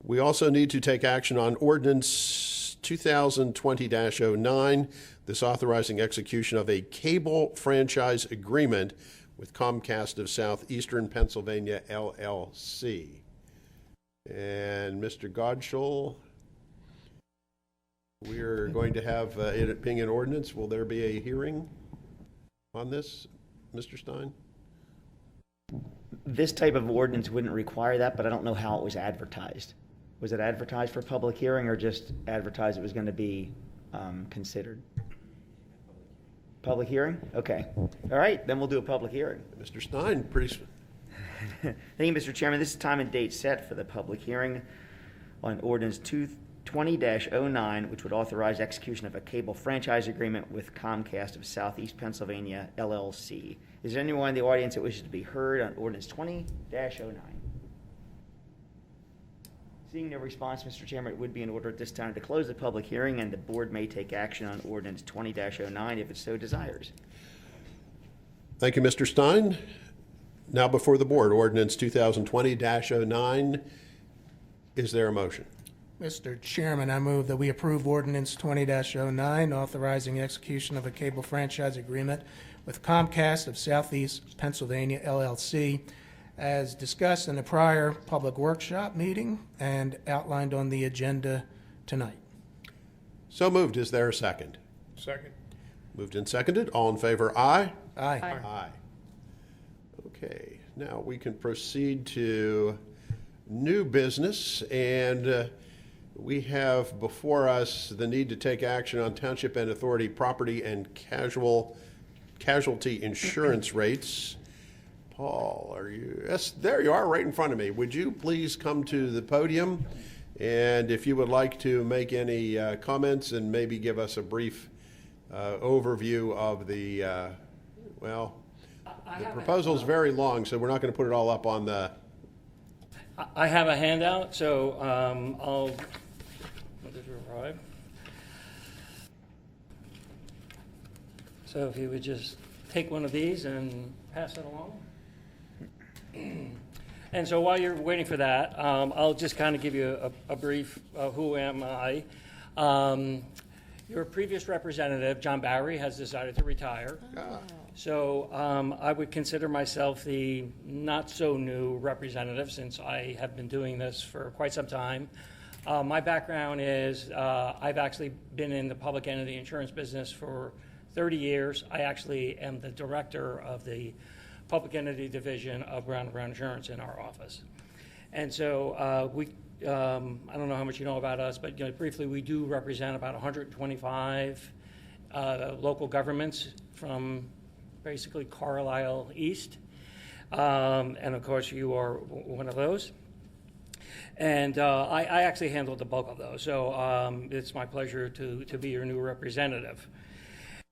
We also need to take action on ordinance 2020-09, this authorizing execution of a cable franchise agreement with Comcast of Southeastern Pennsylvania, LLC. And Mr. Godshall, we are going to have, it being an ordinance, will there be a hearing on this, Mr. Stein? This type of ordinance wouldn't require that, but I don't know how it was advertised. Was it advertised for public hearing or just advertised it was going to be considered? Public hearing? Okay. All right, then we'll do a public hearing. Mr. Stein, pretty... Thank you, Mr. Chairman. This is time and date set for the public hearing on ordinance 20-09, which would authorize execution of a cable franchise agreement with Comcast of Southeast Pennsylvania, LLC. Is there anyone in the audience that wishes to be heard on ordinance 20-09? Seeing no response, Mr. Chairman, it would be in order at this time to close the public hearing, and the board may take action on ordinance 20-09 if it so desires. Thank you, Mr. Stein. Now before the board, ordinance 2020-09. Is there a motion? Mr. Chairman, I move that we approve ordinance 20-09, authorizing execution of a cable franchise agreement with Comcast of Southeast Pennsylvania, LLC, as discussed in a prior public workshop meeting and outlined on the agenda tonight. So moved. Is there a second? Second. Moved and seconded. All in favor, aye? Aye. Aye. Okay, now we can proceed to new business, and we have before us the need to take action on Township and Authority property and casualty insurance rates. Paul, are you? Yes, there you are, right in front of me. Would you please come to the podium? And if you would like to make any comments and maybe give us a brief overview of the, the proposal is very long, so we're not going to put it all up on the. I have a handout, so I'll. When did you arrive? So if you would just take one of these and pass it along. And so while you're waiting for that, I'll just kind of give you a brief who am I. Your previous representative, John Bowery, has decided to retire. Oh. So I would consider myself the not-so-new representative since I have been doing this for quite some time. My background is I've actually been in the public entity insurance business for 30 years. I actually am the director of the public entity division of Brown & Brown Insurance in our office. And so I don't know how much you know about us, but briefly, we do represent about 125 local governments from basically Carlisle East. And of course, you are one of those. And I actually handled the bulk of those. So it's my pleasure to be your new representative.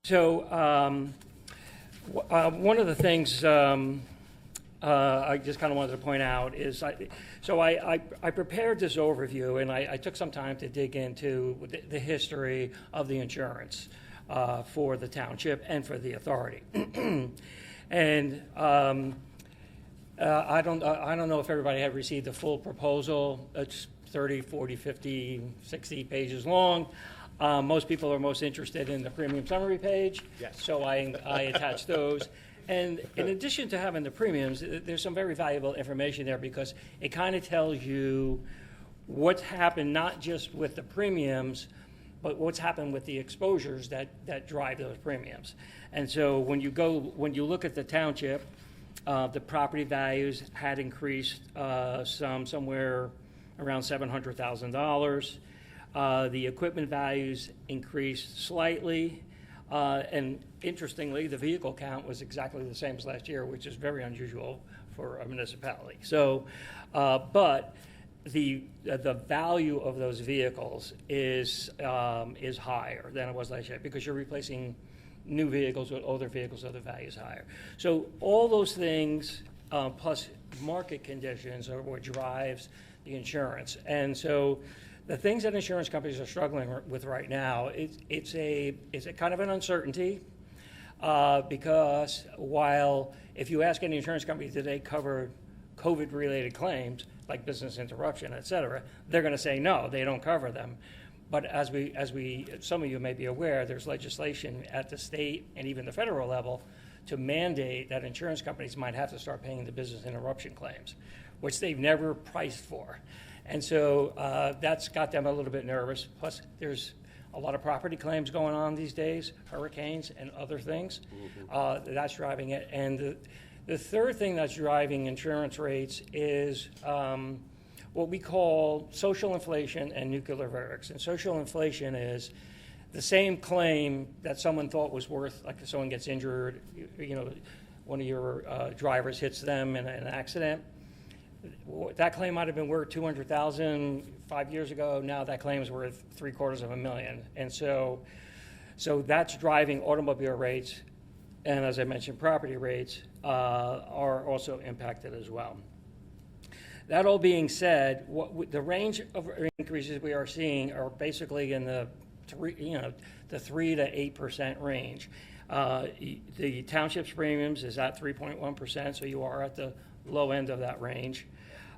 So one of the things I just kind of wanted to point out is, I prepared this overview, and I took some time to dig into the history of the insurance for the township and for the authority. And I don't know if everybody had received the full proposal. It's 30, 40, 50, 60 pages long. Most people are most interested in the premium summary page, yes. So I attached those. And in addition to having the premiums, there's some very valuable information there because it kind of tells you what's happened not just with the premiums, but what's happened with the exposures that drive those premiums. And so when you look at the township, the property values had increased somewhere around $700,000. The equipment values increased slightly, and interestingly, the vehicle count was exactly the same as last year, which is very unusual for a municipality. So, but the value of those vehicles is higher than it was last year because you're replacing new vehicles with older vehicles, other values higher. So all those things, plus market conditions, are what drives the insurance. And so the things that insurance companies are struggling with right now, it's a kind of an uncertainty, because while if you ask any insurance company, do they cover COVID-related claims like business interruption, et cetera, they're going to say no, they don't cover them. But as some of you may be aware, there's legislation at the state and even the federal level to mandate that insurance companies might have to start paying the business interruption claims, which they've never priced for. And so that's got them a little bit nervous. Plus, there's a lot of property claims going on these days, hurricanes and other things. That's driving it. And the third thing that's driving insurance rates is what we call social inflation and nuclear verdicts. And social inflation is the same claim that someone thought was worth, like if someone gets injured, one of your drivers hits them in an accident. That claim might have been worth $200,000 5 years ago. Now that claim is worth $750,000, and so that's driving automobile rates, and as I mentioned, property rates are also impacted as well. That all being said, the range of increases we are seeing are basically in the 3 to 8% range. The township's premiums is at 3.1%, so you are at the low end of that range.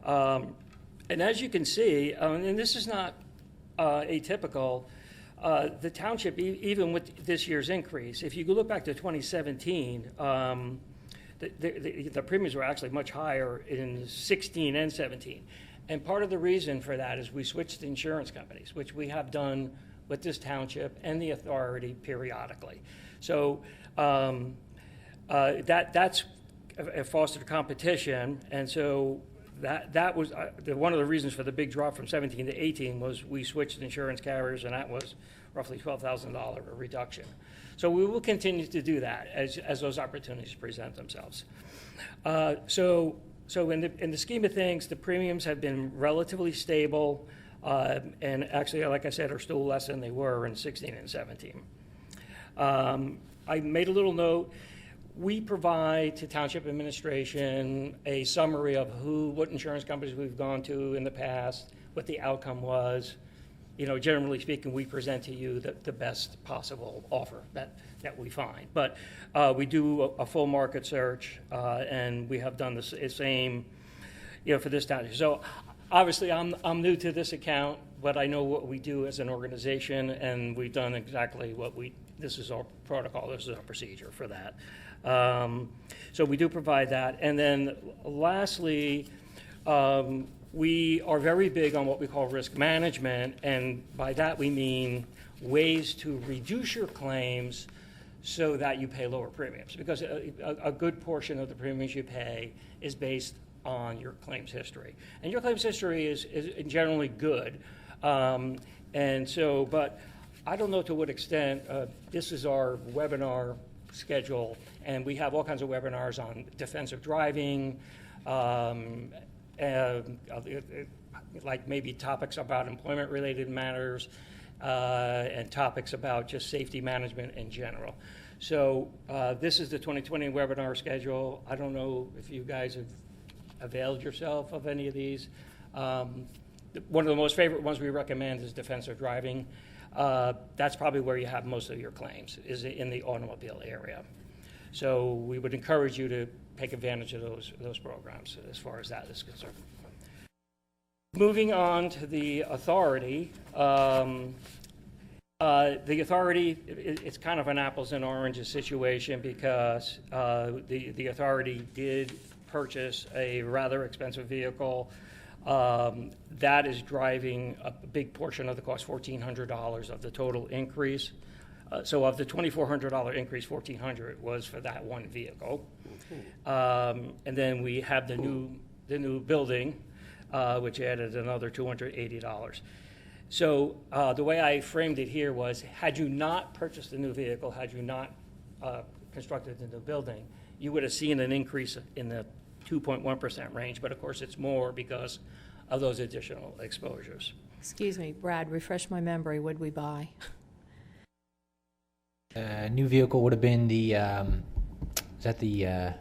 And as you can see, and this is not atypical, the township, even with this year's increase, if you look back to 2017, the premiums were actually much higher in 16 and 17. And part of the reason for that is we switched to insurance companies, which we have done with this township and the authority periodically. So that's fostered competition, and so that was one of the reasons for the big drop from 17 to 18 was we switched insurance carriers, and that was roughly $12,000 reduction. So we will continue to do that as those opportunities present themselves. So in the scheme of things, the premiums have been relatively stable, and actually, like I said, are still less than they were in 16 and 17. I made a little note. We provide to Township Administration a summary of what insurance companies we've gone to in the past, what the outcome was. Generally speaking, we present to you the best possible offer that we find. But we do a full market search, and we have done the same, for this township. So obviously, I'm new to this account, but I know what we do as an organization, and we've done exactly this is our protocol, this is our procedure for that. So we do provide that. And then lastly, we are very big on what we call risk management, and by that we mean ways to reduce your claims so that you pay lower premiums, because a good portion of the premiums you pay is based on your claims history. And your claims history is generally good. And so, but I don't know to what extent, this is our webinar schedule, and we have all kinds of webinars on defensive driving, like maybe topics about employment-related matters, and topics about just safety management in general. So this is the 2020 webinar schedule. I don't know if you guys have availed yourself of any of these. One of the most favorite ones we recommend is defensive driving. That's probably where you have most of your claims, is in the automobile area. So we would encourage you to take advantage of those programs as far as that is concerned. Moving on to the authority. The authority, it's kind of an apples and oranges situation, because the authority did purchase a rather expensive vehicle. That is driving a big portion of the cost, $1,400 of the total increase. So of the $2,400 increase, $1,400 was for that one vehicle. And then we have the new building, which added another $280. So the way I framed it here was, had you not purchased a new vehicle, had you not constructed the new building, you would have seen an increase in the 2.1% range, but of course it's more because of those additional exposures. Excuse me, Brad, refresh my memory. What'd we buy? New vehicle would have been the, is that the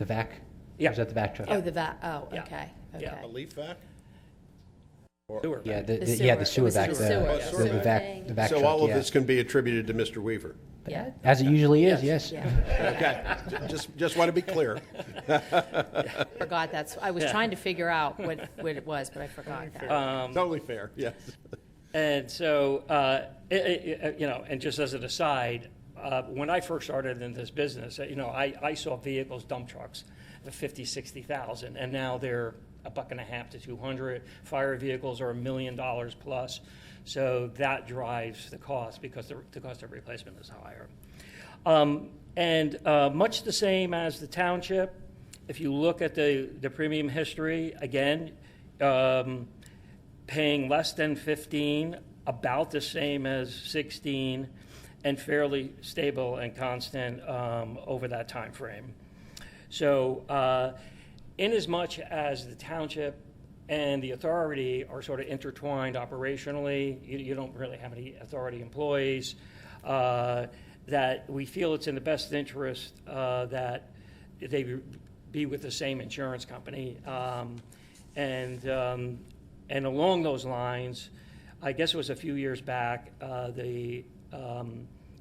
VAC? Yeah. Or is that the VAC truck? Oh, the va, oh, Yeah. okay, Yeah. okay. A leaf vac? Sewer. Yeah, The the sewer. sewer It was vac, the the sewer, yeah. the Sewer VAC, the VAC So truck, all of yeah. this can be attributed to Mr. Weaver. Yeah. As it usually is, yes. Yeah. Okay, just want to be clear. Forgot that's, I was trying to figure out what it was, but I forgot that. Totally fair, yes. And so, you know, and just as an aside, when I first started in this business, you know, I saw vehicles, dump trucks, for 50, 60,000, and now they're $1.50 to $200. Fire vehicles are $1 million plus, so that drives the cost because the cost of replacement is higher. And much the same as the township, if you look at the premium history, again, paying less than 15, about the same as 16, and fairly stable and constant over that time frame. So inasmuch as the township and the authority are sort of intertwined operationally, you don't really have any authority employees, that we feel it's in the best interest that they be with the same insurance company. And along those lines, I guess it was a few years back, the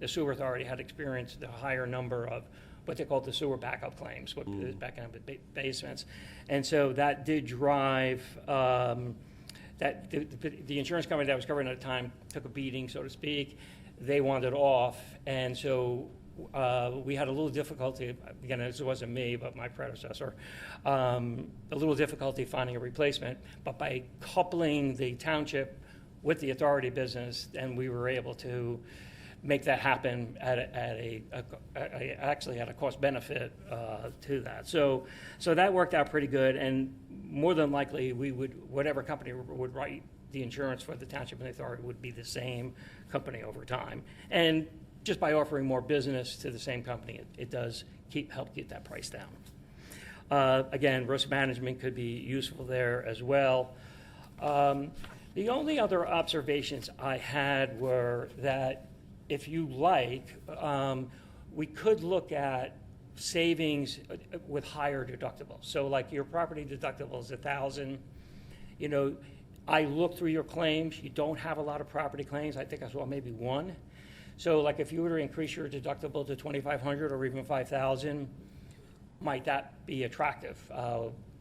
sewer authority had experienced a higher number of what they called the sewer backup claims, what is backing up basements. And so that did drive, that the insurance company that was covering at the time took a beating, so to speak. They wanted it off, and so we had a little difficulty, again, this wasn't me, but my predecessor, a little difficulty finding a replacement, but by coupling the township with the authority business, then we were able to make that happen actually at a cost benefit to that. So that worked out pretty good, and more than likely, whatever company would write the insurance for the township and the authority would be the same company over time. And just by offering more business to the same company, it does help get that price down. Again, risk management could be useful there as well. The only other observations I had were that if you like, we could look at savings with higher deductibles. So like your property deductible is $1,000. You know, I looked through your claims. You don't have a lot of property claims. I think I saw maybe one. So like if you were to increase your deductible to $2,500 or even $5,000, might that be attractive?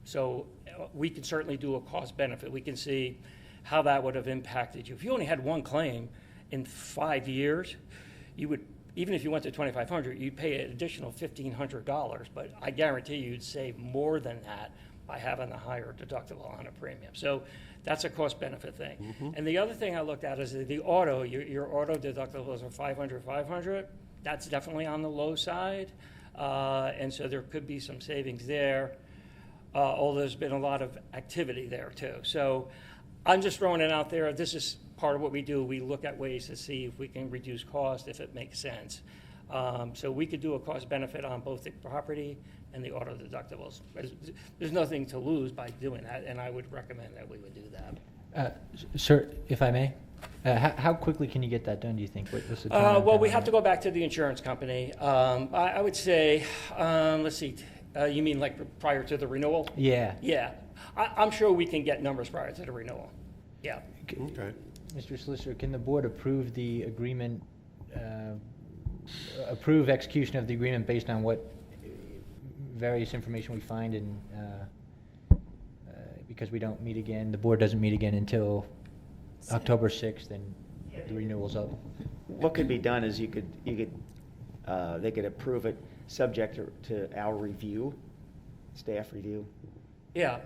So we can certainly do a cost benefit. We can see how that would have impacted you. If you only had one claim in 5 years, you would, even if you went to $2,500, you'd pay an additional $1,500, but I guarantee you'd save more than that by having a higher deductible on a premium. So that's a cost benefit thing. Mm-hmm. And the other thing I looked at is the auto, your auto deductibles are $500. That's definitely on the low side. And so there could be some savings there, although there's been a lot of activity there too. So I'm just throwing it out there. This is part of what we do. We look at ways to see if we can reduce cost, if it makes sense. So we could do a cost benefit on both the property and the auto deductibles. There's nothing to lose by doing that, and I would recommend that we would do that. Sir, if I may, how quickly can you get that done, do you think? What's the well, we have to go back to the insurance company. I would say, let's see, you mean like prior to the renewal? Yeah. Yeah. I'm sure we can get numbers prior to the renewal. Yeah. Okay. Mr. Solicitor, can the board approve the agreement, approve execution of the agreement based on what various information we find in, because we don't meet again, the board doesn't meet again until October 6th, and the renewal's up? What could be done is they could approve it subject to our review, staff review. Yeah.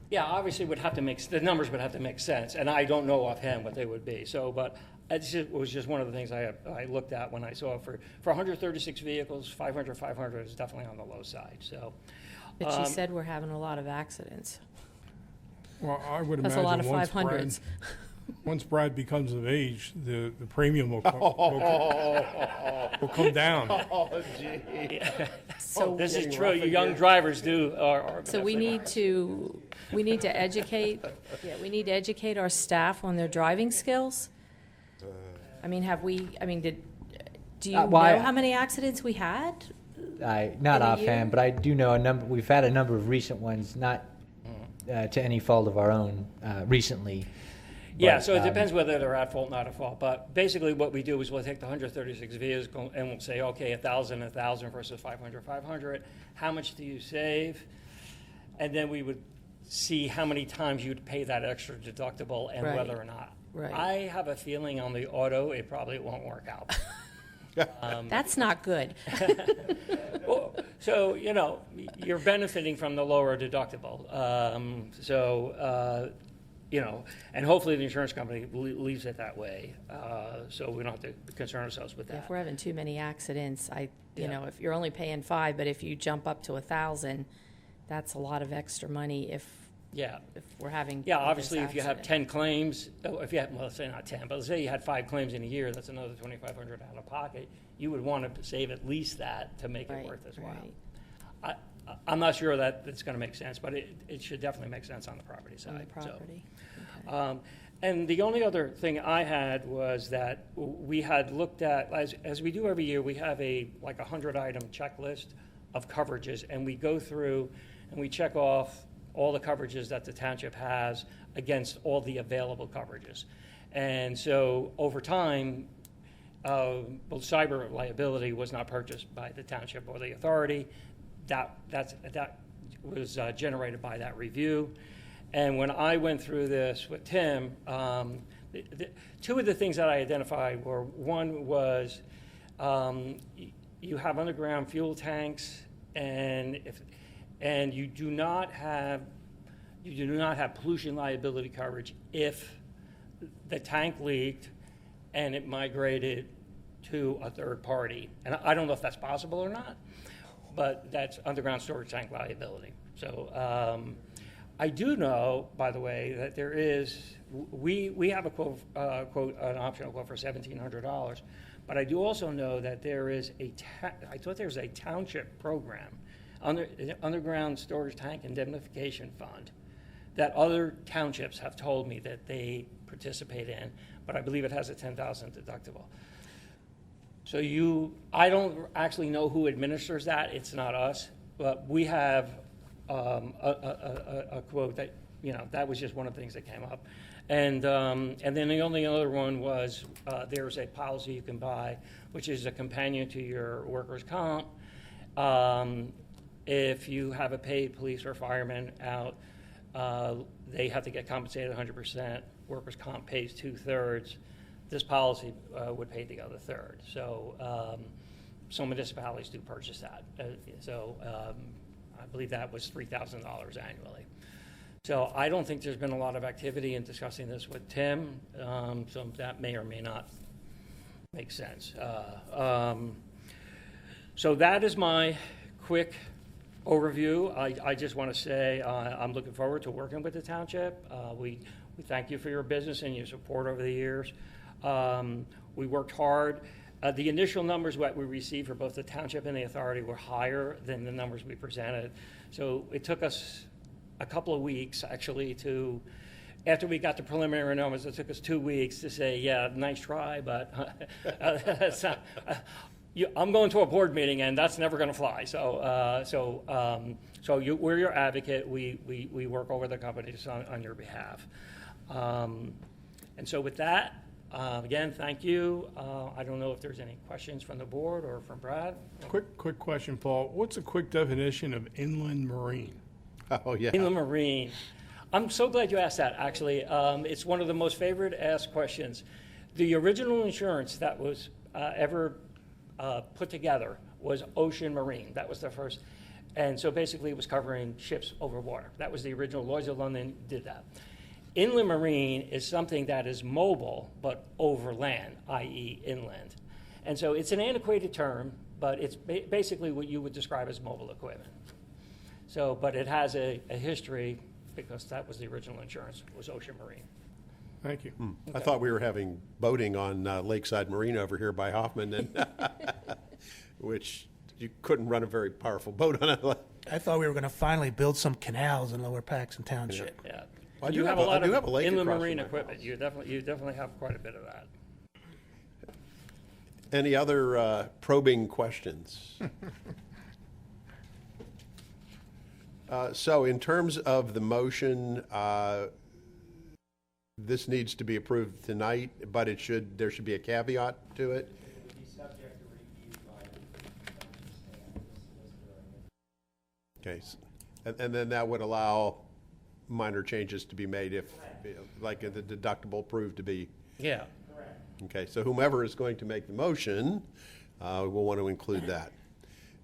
Yeah, obviously the numbers would have to make sense, and I don't know offhand what they would be. So, but it was just one of the things I looked at when I saw for 136 vehicles, 500 is definitely on the low side. So, But she said we're having a lot of accidents. Well, I would That's imagine a lot of 500s. Once Brad becomes of age, the premium will come, will come down. Oh, gee. So this is true. You young drivers do. So we need to educate our staff on their driving skills. I mean, do you well, know I- how many accidents we had? Not In a offhand, year? but I do know we've had a number of recent ones, not to any fault of our own recently. Yeah, But, so it depends whether they're at fault, not at fault. But basically what we do is we'll take the 136 vehicles and we'll say, okay, 1,000 versus 500. How much do you save? And then we would see how many times you'd pay that extra deductible and Right. whether or not. Right. I have a feeling on the auto, it probably won't work out. That's not good. Well, so, you're benefiting from the lower deductible. And hopefully the insurance company leaves it that way, so we don't have to concern ourselves with that. If we're having too many accidents, Yeah. if you're only paying 5, but if you jump up to 1,000, that's a lot of extra money if Yeah. we're having. Yeah, this obviously, if you have accident. 10 claims, if you have, well, let's say not 10, but let's say you had 5 claims in a year, that's another $2,500 out of pocket. You would want to save at least that to make it Right, worth its while. right. I'm not sure that it's going to make sense, but it should definitely make sense on the property side. On the so. property. And the only other thing I had was that we had looked at, as we do every year, we have a 100-item checklist of coverages, and we go through and we check off all the coverages that the township has against all the available coverages. And so over time, both cyber liability was not purchased by the township or the authority. That was generated by that review. And when I went through this with Tim, two of the things that I identified were, one was you have underground fuel tanks, and you do not have pollution liability coverage if the tank leaked and it migrated to a third party. And I don't know if that's possible or not, but that's underground storage tank liability. So I do know, by the way, that there is, we have a quote, an optional quote for $1,700, but I do also know that there is I thought there was a township program, underground storage tank indemnification fund, that other townships have told me that they participate in, but I believe it has a $10,000 deductible. So I don't actually know who administers that. It's not us, but we have a quote that, that was just one of the things that came up. And then the only other one was there's a policy you can buy, which is a companion to your workers' comp. If you have a paid police or fireman out, they have to get compensated 100%. Workers' comp pays 2/3. This policy would pay the other third. So some municipalities do purchase that. I believe that was $3,000 annually. So I don't think there's been a lot of activity in discussing this with Tim, so that may or may not make sense. So that is my quick overview. I just want to say I'm looking forward to working with the township. We thank you for your business and your support over the years. We worked hard. The initial numbers that we received for both the township and the authority were higher than the numbers we presented. So it took us a couple of weeks, actually, after we got the preliminary numbers, it took us 2 weeks to say, yeah, nice try, but that's not, I'm going to a board meeting, and that's never going to fly. So we're your advocate. We work over the companies on your behalf. And so with that, again, thank you. I don't know if there's any questions from the board or from Brad. Quick question, Paul. What's a quick definition of inland marine? Oh, yeah. Inland marine. I'm so glad you asked that, actually. It's one of the most favorite asked questions. The original insurance that was ever put together was ocean marine. That was the first. And so basically it was covering ships over water. That was the original. Lloyd's of London did that. Inland marine is something that is mobile but over land, i.e. inland. And so it's an antiquated term, but it's basically what you would describe as mobile equipment. So, but it has a history because that was the original insurance, was ocean marine. Thank you. I thought we were having boating on Lakeside Marine over here by Hoffman, and which you couldn't run a very powerful boat on it. I thought we were going to finally build some canals in Lower Paxton Township. Yeah. I You do have a lot I do have a of lake inland across marine from my equipment. house. You definitely have quite a bit of that. Any other probing questions? So in terms of the motion, this needs to be approved tonight, but there should be a caveat to it. Okay, and then that would allow minor changes to be made if, like, the deductible proved to be. Yeah. Okay, so whomever is going to make the motion will want to include that.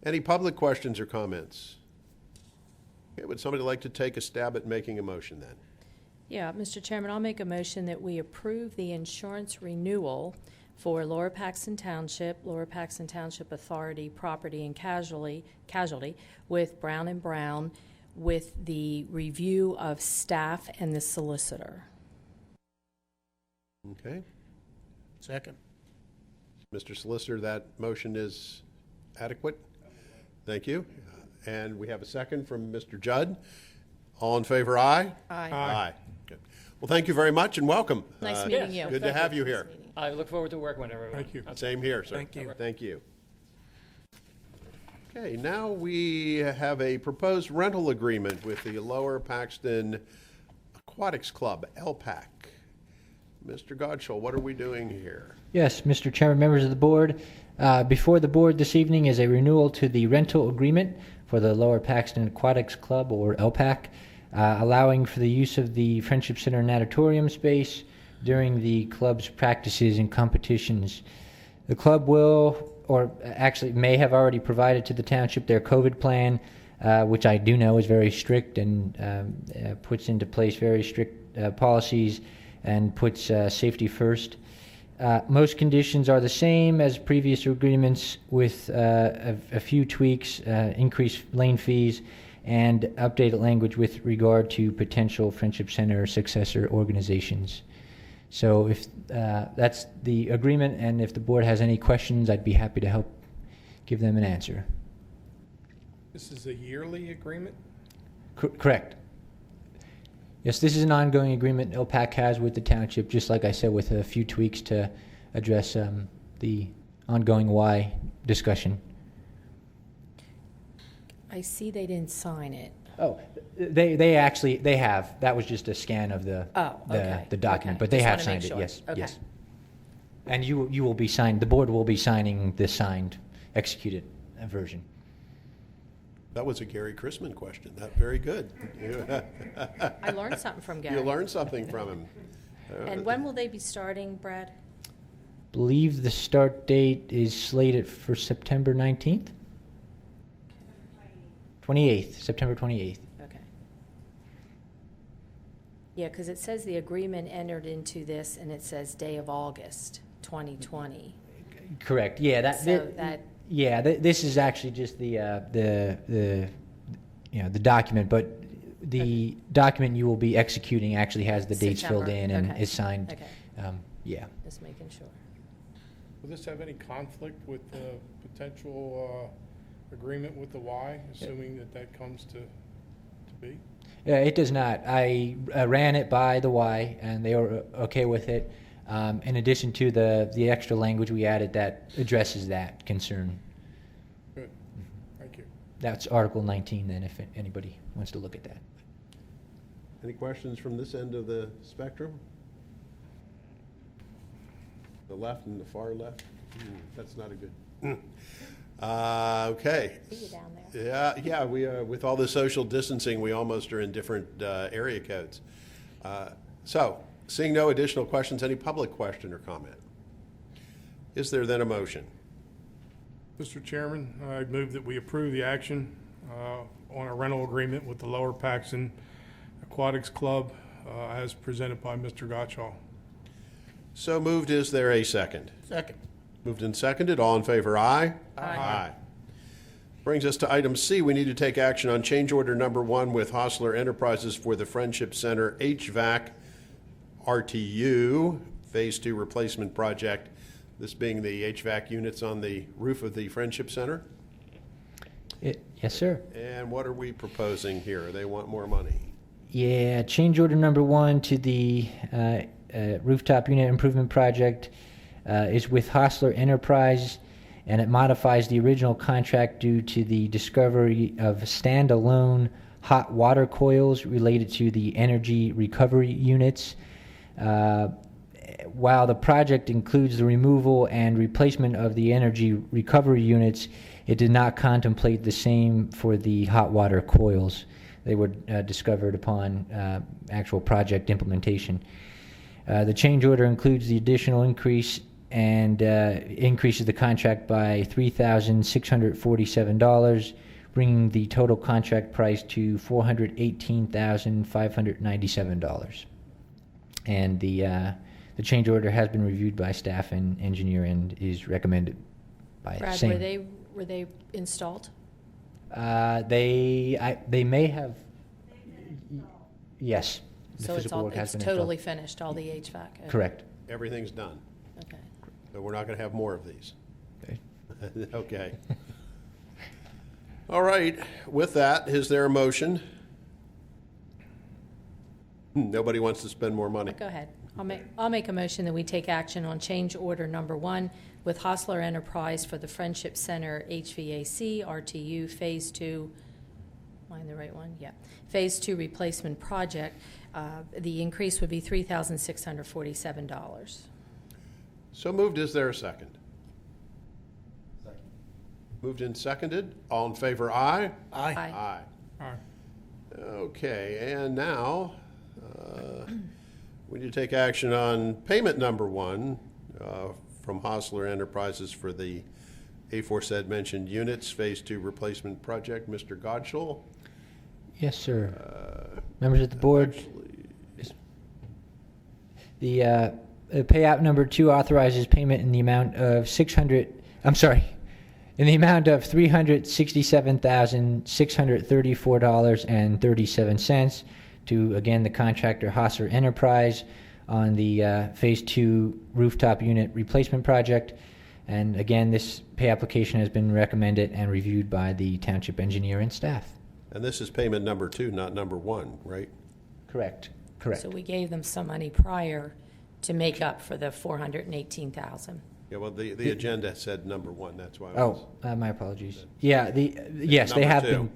Any public questions or comments? Okay, would somebody like to take a stab at making a motion then? Yeah, Mr. Chairman, I'll make a motion that we approve the insurance renewal for Lower Paxton Township Authority Property and Casualty with Brown & Brown, with the review of staff and the solicitor. Okay. Second. Mr. Solicitor, that motion is adequate? Thank you. And we have a second from Mr. Judd. All in favor, aye? Aye. Aye. Good. Well, thank you very much and welcome. Nice meeting you. Good to have you here. I look forward to working with everyone. Thank you. Same here, sir. Thank you. Thank you. Okay, now we have a proposed rental agreement with the Lower Paxton Aquatics Club, LPAC. Mr. Godshall, what are we doing here? Yes, Mr. Chairman, members of the board. Before the board this evening is a renewal to the rental agreement for the Lower Paxton Aquatics Club, or LPAC, allowing for the use of the Friendship Center natatorium space during the club's practices and competitions. The club will, or actually may have already provided to the township their COVID plan, which I do know is very strict and puts into place very strict policies and puts safety first. Most conditions are the same as previous agreements, with a few tweaks, increased lane fees, and updated language with regard to potential Friendship Center successor organizations. So if that's the agreement, and if the board has any questions, I'd be happy to help give them an answer. This is a yearly agreement? Correct. Yes, this is an ongoing agreement LPAC has with the township, just like I said, with a few tweaks to address the ongoing why discussion. I see they didn't sign it. Oh, they actually have. That was just a scan of the the document, Okay. but they Just have wanna make signed it. sure. Yes, Okay. yes. And you will be signed. The board will be signing the signed, executed version. That was a Gary Chrisman question. Very good. I learned something from Gary. You learned something from him. And when will they be starting, Brad? Believe the start date is slated for September 19th? 28th, September 28th. Okay. Yeah, because it says the agreement entered into this, and it says day of August 2020. Correct. Yeah, this is actually just the document, but the document you will be executing actually has the dates filled in and Okay. is signed. Okay. Yeah. Just making sure. Will this have any conflict with the potential agreement with the Y, assuming that comes to be? It does not. I ran it by the Y, and they were okay with it. In addition to the extra language we added that addresses that concern. Good. Thank you. That's Article 19 then, if anybody wants to look at that. Any questions from this end of the spectrum? The left and the far left? That's not a good. Okay. See you down there. Yeah. We with all the social distancing, we almost are in different area codes. So, seeing no additional questions, any public question or comment? Is there then a motion? Mr. Chairman, I move that we approve the action on a rental agreement with the Lower Paxton Aquatics Club as presented by Mr. Gottschall. So moved. Is there a second? Second. Moved and seconded. All in favor, aye? Aye. Brings us to item C. We need to take action on change order number 1 with Hostler Enterprises for the Friendship Center HVAC RTU Phase 2 replacement project. This being the HVAC units on the roof of the Friendship Center. Yes, sir. And what are we proposing here? They want more money. Yeah, change order number 1 to the rooftop unit improvement project. is with Hostler Enterprise, and it modifies the original contract due to the discovery of standalone hot water coils related to the energy recovery units. While the project includes the removal and replacement of the energy recovery units, it did not contemplate the same for the hot water coils. They were discovered upon actual project implementation. The change order includes the additional increase and increases the contract by $3,647, bringing the total contract price to $418,597. And the change order has been reviewed by staff and engineer and is recommended by Brad, same. were they installed? They may have. Yes. The So it's physical all, work has it's been totally installed. finished, all the HVAC? Correct. Everything's done. Okay. So we're not going to have more of these. Okay. Okay. All right. With that, is there a motion? Nobody wants to spend more money. Go ahead. I'll make a motion that we take action on change order number 1 with Hostler Enterprise for the Friendship Center HVAC RTU Phase 2. Am I in the right one? Yeah. Phase 2 replacement project. The increase would be $3,647. So moved. Is there a second? Second. Moved and seconded. All in favor, aye? Aye. Aye. Aye. Okay, and now, we need to take action on payment number 1 from Hostler Enterprises for the aforesaid mentioned units, Phase 2 replacement project. Mr. Godshall? Yes, sir. Members of the board, the payout number 2 authorizes payment in the amount of $367,634.37 to, again, the contractor Hostler Enterprise on the Phase 2 rooftop unit replacement project. And again, this pay application has been recommended and reviewed by the township engineer and staff. And this is payment number 2, not number 1, right? Correct. So we gave them some money prior to make up for the $418,000. Yeah, well, the agenda said number 1, that's why I was. Oh, my apologies. Yeah, yes, they Number have 2. been.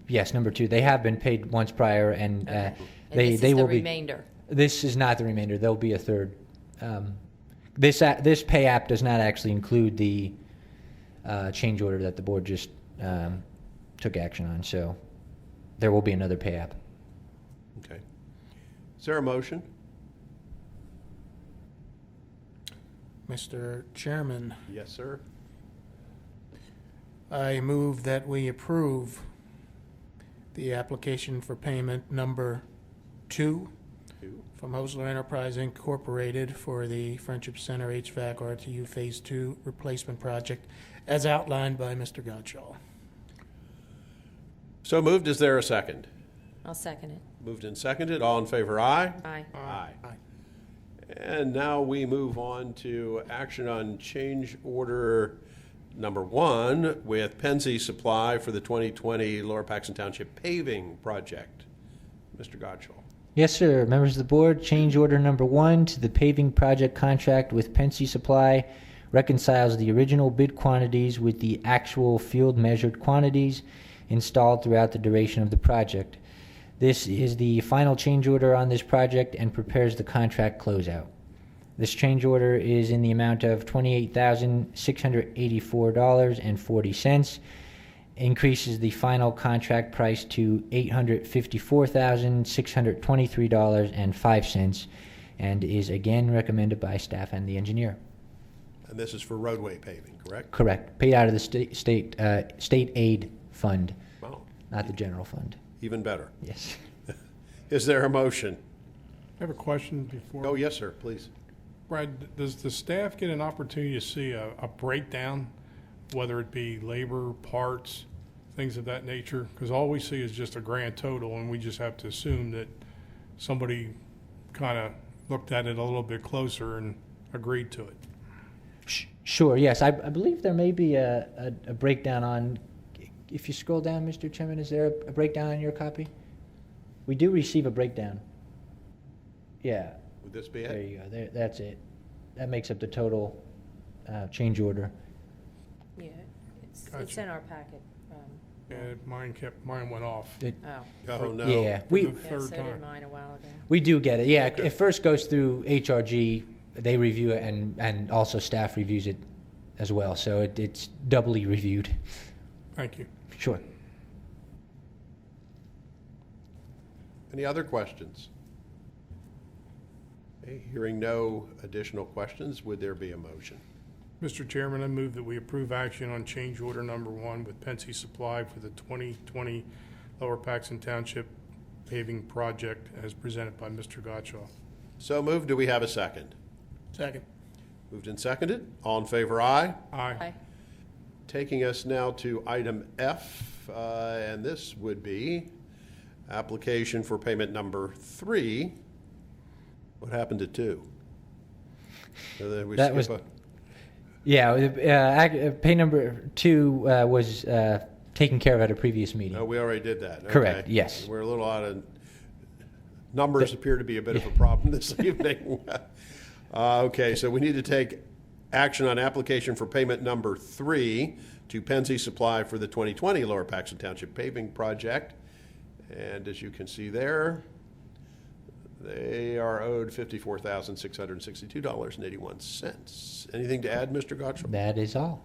Yes, number 2. They have been paid once prior, and And they this they is will the be. remainder. This is not the remainder. There'll be a third. This pay app does not actually include the change order that the board just took action on. So there will be another pay app. Okay. Is there a motion? Mr. Chairman, Yes, sir. I move that we approve the application for payment number 2 from Hostler Enterprise Incorporated for the Friendship Center HVAC RTU Phase 2 replacement project as outlined by Mr. Godshall. So moved. Is there a second? I'll second it. Moved and seconded. All in favor, aye? Aye. Aye. And now we move on to action on change order number 1 with Penzi Supply for the 2020 Lower Paxton Township paving project. Mr. Godshall. Yes, sir. Members of the board, change order number 1 to the paving project contract with Penzi Supply reconciles the original bid quantities with the actual field measured quantities installed throughout the duration of the project. This is the final change order on this project and prepares the contract closeout. This change order is in the amount of $28,684.40, increases the final contract price to $854,623.05, and is again recommended by staff and the engineer. And this is for roadway paving, correct? Correct. Paid out of the state aid fund, Wow. not the general fund. Even better. Yes. Is there a motion? I have a question before. Oh, yes, sir, please. Brad, does the staff get an opportunity to see a breakdown, whether it be labor, parts, things of that nature? Because all we see is just a grand total, and we just have to assume that somebody kind of looked at it a little bit closer and agreed to it. Sure, yes. I believe there may be a breakdown on, if you scroll down, Mr. Chairman, is there a breakdown on your copy? We do receive a breakdown. Yeah. Would this be There it? you go. That's it. that makes up the total change order. Yeah, it's Gotcha. in our packet. And mine went off. Oh, no. Yeah, For we the Yeah, third so did time. mine a while ago. we do get it. Yeah, it first goes through HRG. They review it, and also staff reviews it as well. So it's doubly reviewed. Thank you. Sure. Any other questions? Okay, hearing no additional questions, would there be a motion? Mr. Chairman, I move that we approve action on change order number 1 with Pensy Supply for the 2020 Lower Paxton Township paving project as presented by Mr. Gottschall. So moved. Do we have a second? Second. Moved and seconded. All in favor, aye. Aye. Taking us now to item F, and this would be application for payment number 3. What happened to 2? So then we That skip was- a- Yeah, pay number 2 was taken care of at a previous meeting. No, we already did that. Correct, Okay. yes. We're a little out of, numbers appear to be a bit of a problem this evening. Okay, so we need to take action on application for payment number 3 to Pensy Supply for the 2020 Lower Paxton Township paving project. And as you can see there, they are owed $54,662.81. Anything to add, Mr. Gottschall? That is all.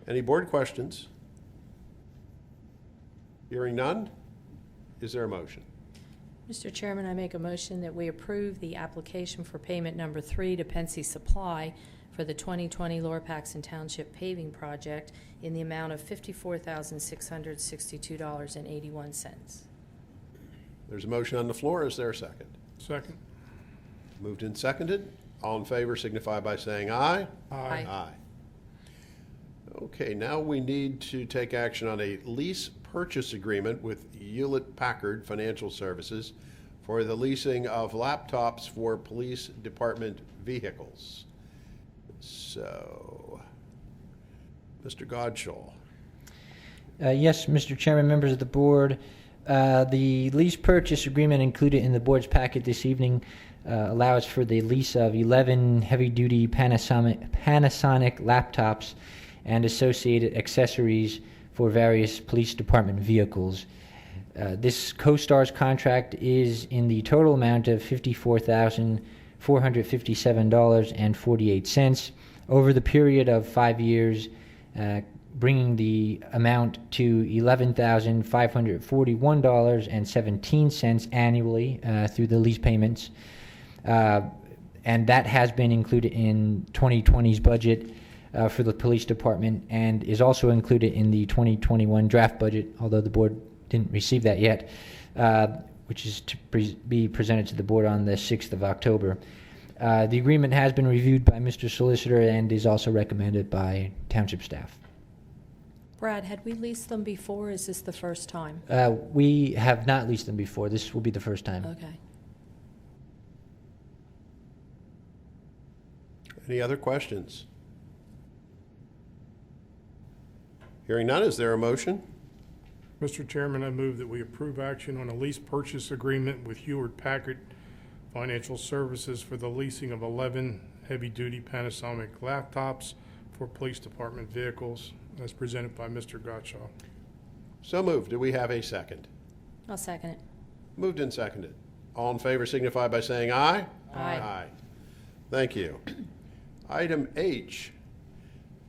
Any board questions? Hearing none, is there a motion? Mr. Chairman, I make a motion that we approve the application for payment number 3 to Pensy Supply for the 2020 Lower Paxton Township paving project in the amount of $54,662.81. There's a motion on the floor. Is there a second? Second. Moved and seconded. All in favor signify by saying aye. Aye. Aye. Okay, now we need to take action on a lease purchase agreement with Hewlett Packard Financial Services for the leasing of laptops for police department vehicles. So, Mr. Godshall. Yes, Mr. Chairman, members of the board. The lease purchase agreement included in the board's packet this evening allows for the lease of 11 heavy-duty Panasonic laptops and associated accessories for various police department vehicles. This CoStar's contract is in the total amount of $54,457.48 over the period of 5 years, bringing the amount to $11,541.17 annually through the lease payments. And that has been included in 2020's budget for the police department and is also included in the 2021 draft budget, although the board didn't receive that yet, which is to be presented to the board on the 6th of October. The agreement has been reviewed by Mr. Solicitor and is also recommended by township staff. Brad, had we leased them before? Is this the first time? We have not leased them before. This will be the first time. Okay. Any other questions? Hearing none, is there a motion? Mr. Chairman, I move that we approve action on a lease purchase agreement with Hewlett Packard Financial Services for the leasing of 11 heavy-duty Panasonic laptops for police department vehicles, as presented by Mr. Gottschall. So moved. Do we have a second? I'll second it. Moved and seconded. All in favor signify by saying aye. Aye. Aye. Thank you. Item H,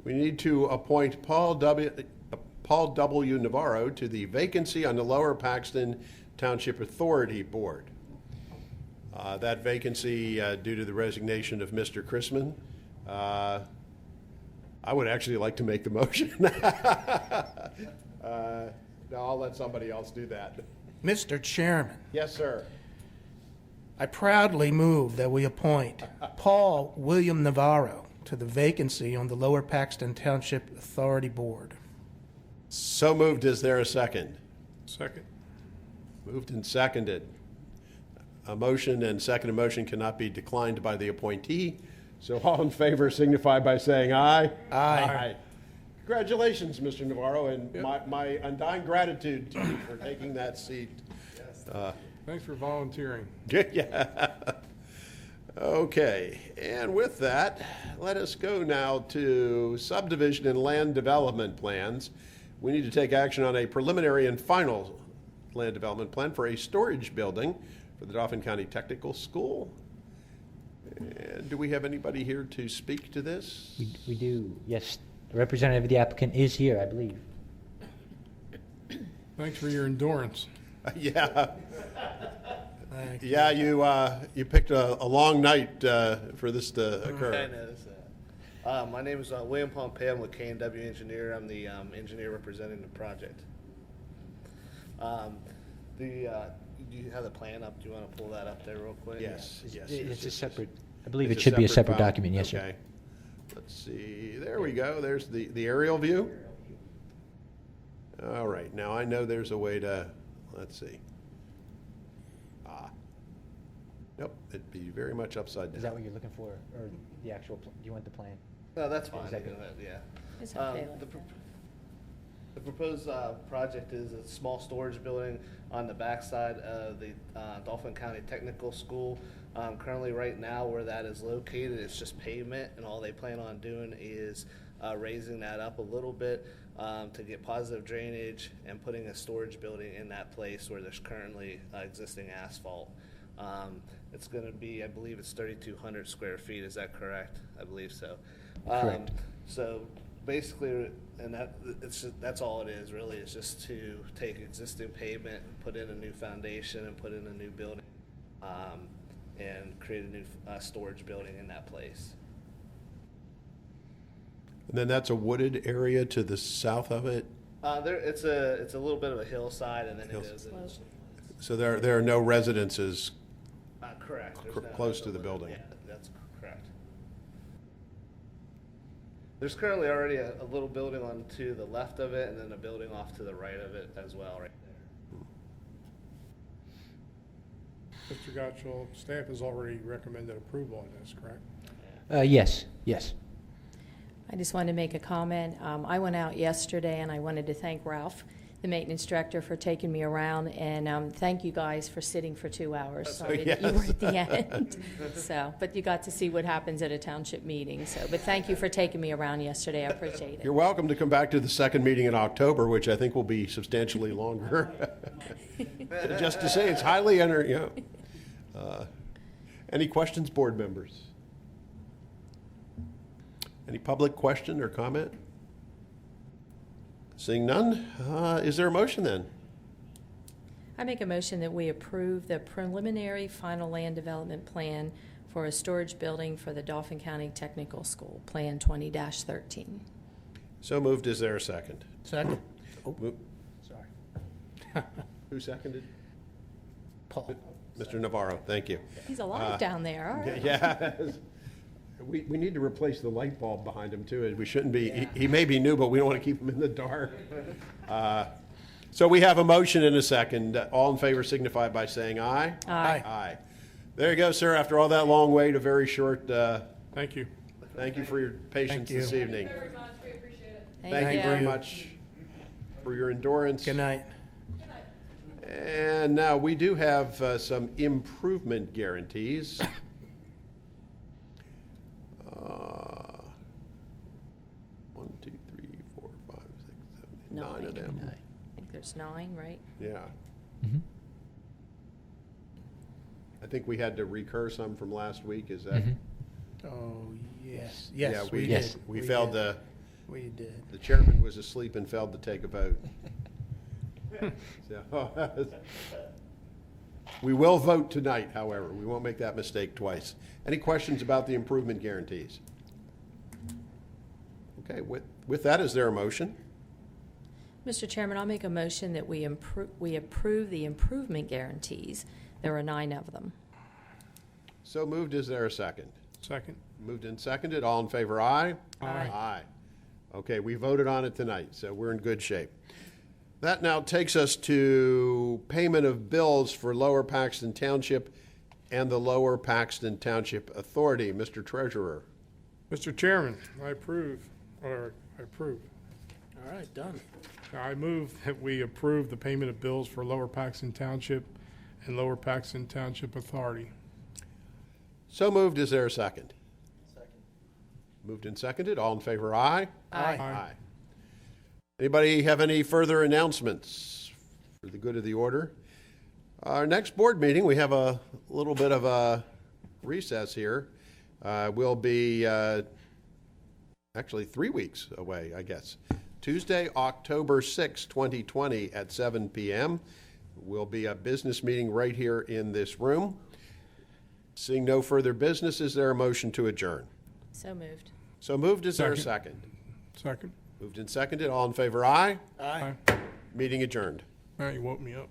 we need to appoint Paul W. Navarro to the vacancy on the Lower Paxton Township Authority Board. That vacancy, due to the resignation of Mr. Chrisman, I would actually like to make the motion. No, I'll let somebody else do that. Mr. Chairman, Yes, sir. I proudly move that we appoint Paul William Navarro to the vacancy on the Lower Paxton Township Authority Board. So moved. Is there a second? Second. Moved and seconded. A motion and seconded motion cannot be declined by the appointee. So all in favor signify by saying aye. Aye. Congratulations, Mr. Navarro, and my undying gratitude to you for taking that seat. Thanks for volunteering. Yeah. Okay, and with that, let us go now to subdivision and land development plans. We need to take action on a preliminary and final land development plan for a storage building for the Dauphin County Technical School. And do we have anybody here to speak to this? We do, yes. The representative of the applicant is here, I believe. Thanks for your endurance. Yeah. Yeah, you picked a long night for this to occur. I noticed that. My name is William Pompey. I'm with K&W Engineer. I'm the engineer representing the project. Do you have the plan up? Do you want to pull that up there real quick? Yes, yes. It's a separate, I believe It's it should be a separate file. document, yes, sir. Okay. Let's see, there we go. There's the aerial view. All right, now I know there's a way to, let's see. Nope, it'd be very much upside down. Is that what you're looking for, or the actual, do you want the plan? No, that's fine. Is that You good? know, yeah. It's okay. The proposed project is a small storage building on the backside of the Dauphin County Technical School. Currently, right now, where that is located, it's just pavement, and all they plan on doing is raising that up a little bit to get positive drainage and putting a storage building in that place where there's currently existing asphalt. It's going to be, I believe it's 3,200 square feet. Is that correct? I believe so. Correct. So basically, and that's all it is really, is just to take existing pavement, put in a new foundation, and put in a new building, and create a new storage building in that place. And then that's a wooded area to the south of it? It's a little bit of a hillside, and then it goes in. So there are no residences Correct. There's no close to the building? Yeah, that's correct. There's currently already a little building on to the left of it, and then a building off to the right of it as well, right there. Mr. Gottschall, staff has already recommended approval on this, correct? Yes, yes. I just wanted to make a comment. I went out yesterday, and I wanted to thank Ralph, the maintenance director, for taking me around, and thank you guys for sitting for 2 hours. Sorry that you were at the end. But you got to see what happens at a township meeting. But thank you for taking me around yesterday. I appreciate it. You're welcome to come back to the second meeting in October, which I think will be substantially longer. Just to say, it's highly any questions, board members? Any public question or comment? Seeing none, is there a motion then? I make a motion that we approve the preliminary final land development plan for a storage building for the Dauphin County Technical School, Plan 20-13. So moved. Is there a second? Second. Sorry. Who seconded? Paul. Mr. Navarro, thank you. He's alive down there, all right. Yeah. We need to replace the light bulb behind him too. We shouldn't be, he may be new, but we don't want to keep him in the dark. So we have a motion and a second. All in favor signify by saying aye. Aye. Aye. There you go, sir. After all that long wait, a very short, Thank you. thank you for your patience this evening. Very much, we appreciate it. Thank you very much for your endurance. Good night. And now we do have some improvement guarantees. 1, 2, 3, 4, 5, 6, 7, 8, 9 of them. I think there's 9, right? Yeah. Mhm. I think we had to recur some from last week, is that? Mhm. Oh, yes. Yeah, Yes, we we did. did. We failed did. to, We did. the chairman was asleep and failed to take a vote. So, we will vote tonight, however. We won't make that mistake twice. Any questions about the improvement guarantees? Okay, with that, is there a motion? Mr. Chairman, I'll make a motion that we approve the improvement guarantees. There are 9 of them. So moved. Is there a second? Second. Moved and seconded. All in favor, aye? Aye. Aye. Okay, we voted on it tonight, so we're in good shape. That now takes us to payment of bills for Lower Paxton Township and the Lower Paxton Township Authority. Mr. Treasurer. Mr. Chairman, I approve. All right, done. I move that we approve the payment of bills for Lower Paxton Township and Lower Paxton Township Authority. So moved. Is there a second? Second. Moved and seconded. All in favor, aye? Aye. Aye. Anybody have any further announcements for the good of the order? Our next board meeting, we have a little bit of a recess here. We'll be actually 3 weeks away, I guess. Tuesday, October 6, 2020 at 7 p.m. will be a business meeting right here in this room. Seeing no further business, is there a motion to adjourn? So moved. So moved. Is there a second? Second. Moved and seconded. All in favor, aye? Aye. Meeting adjourned. All right, you woke me up.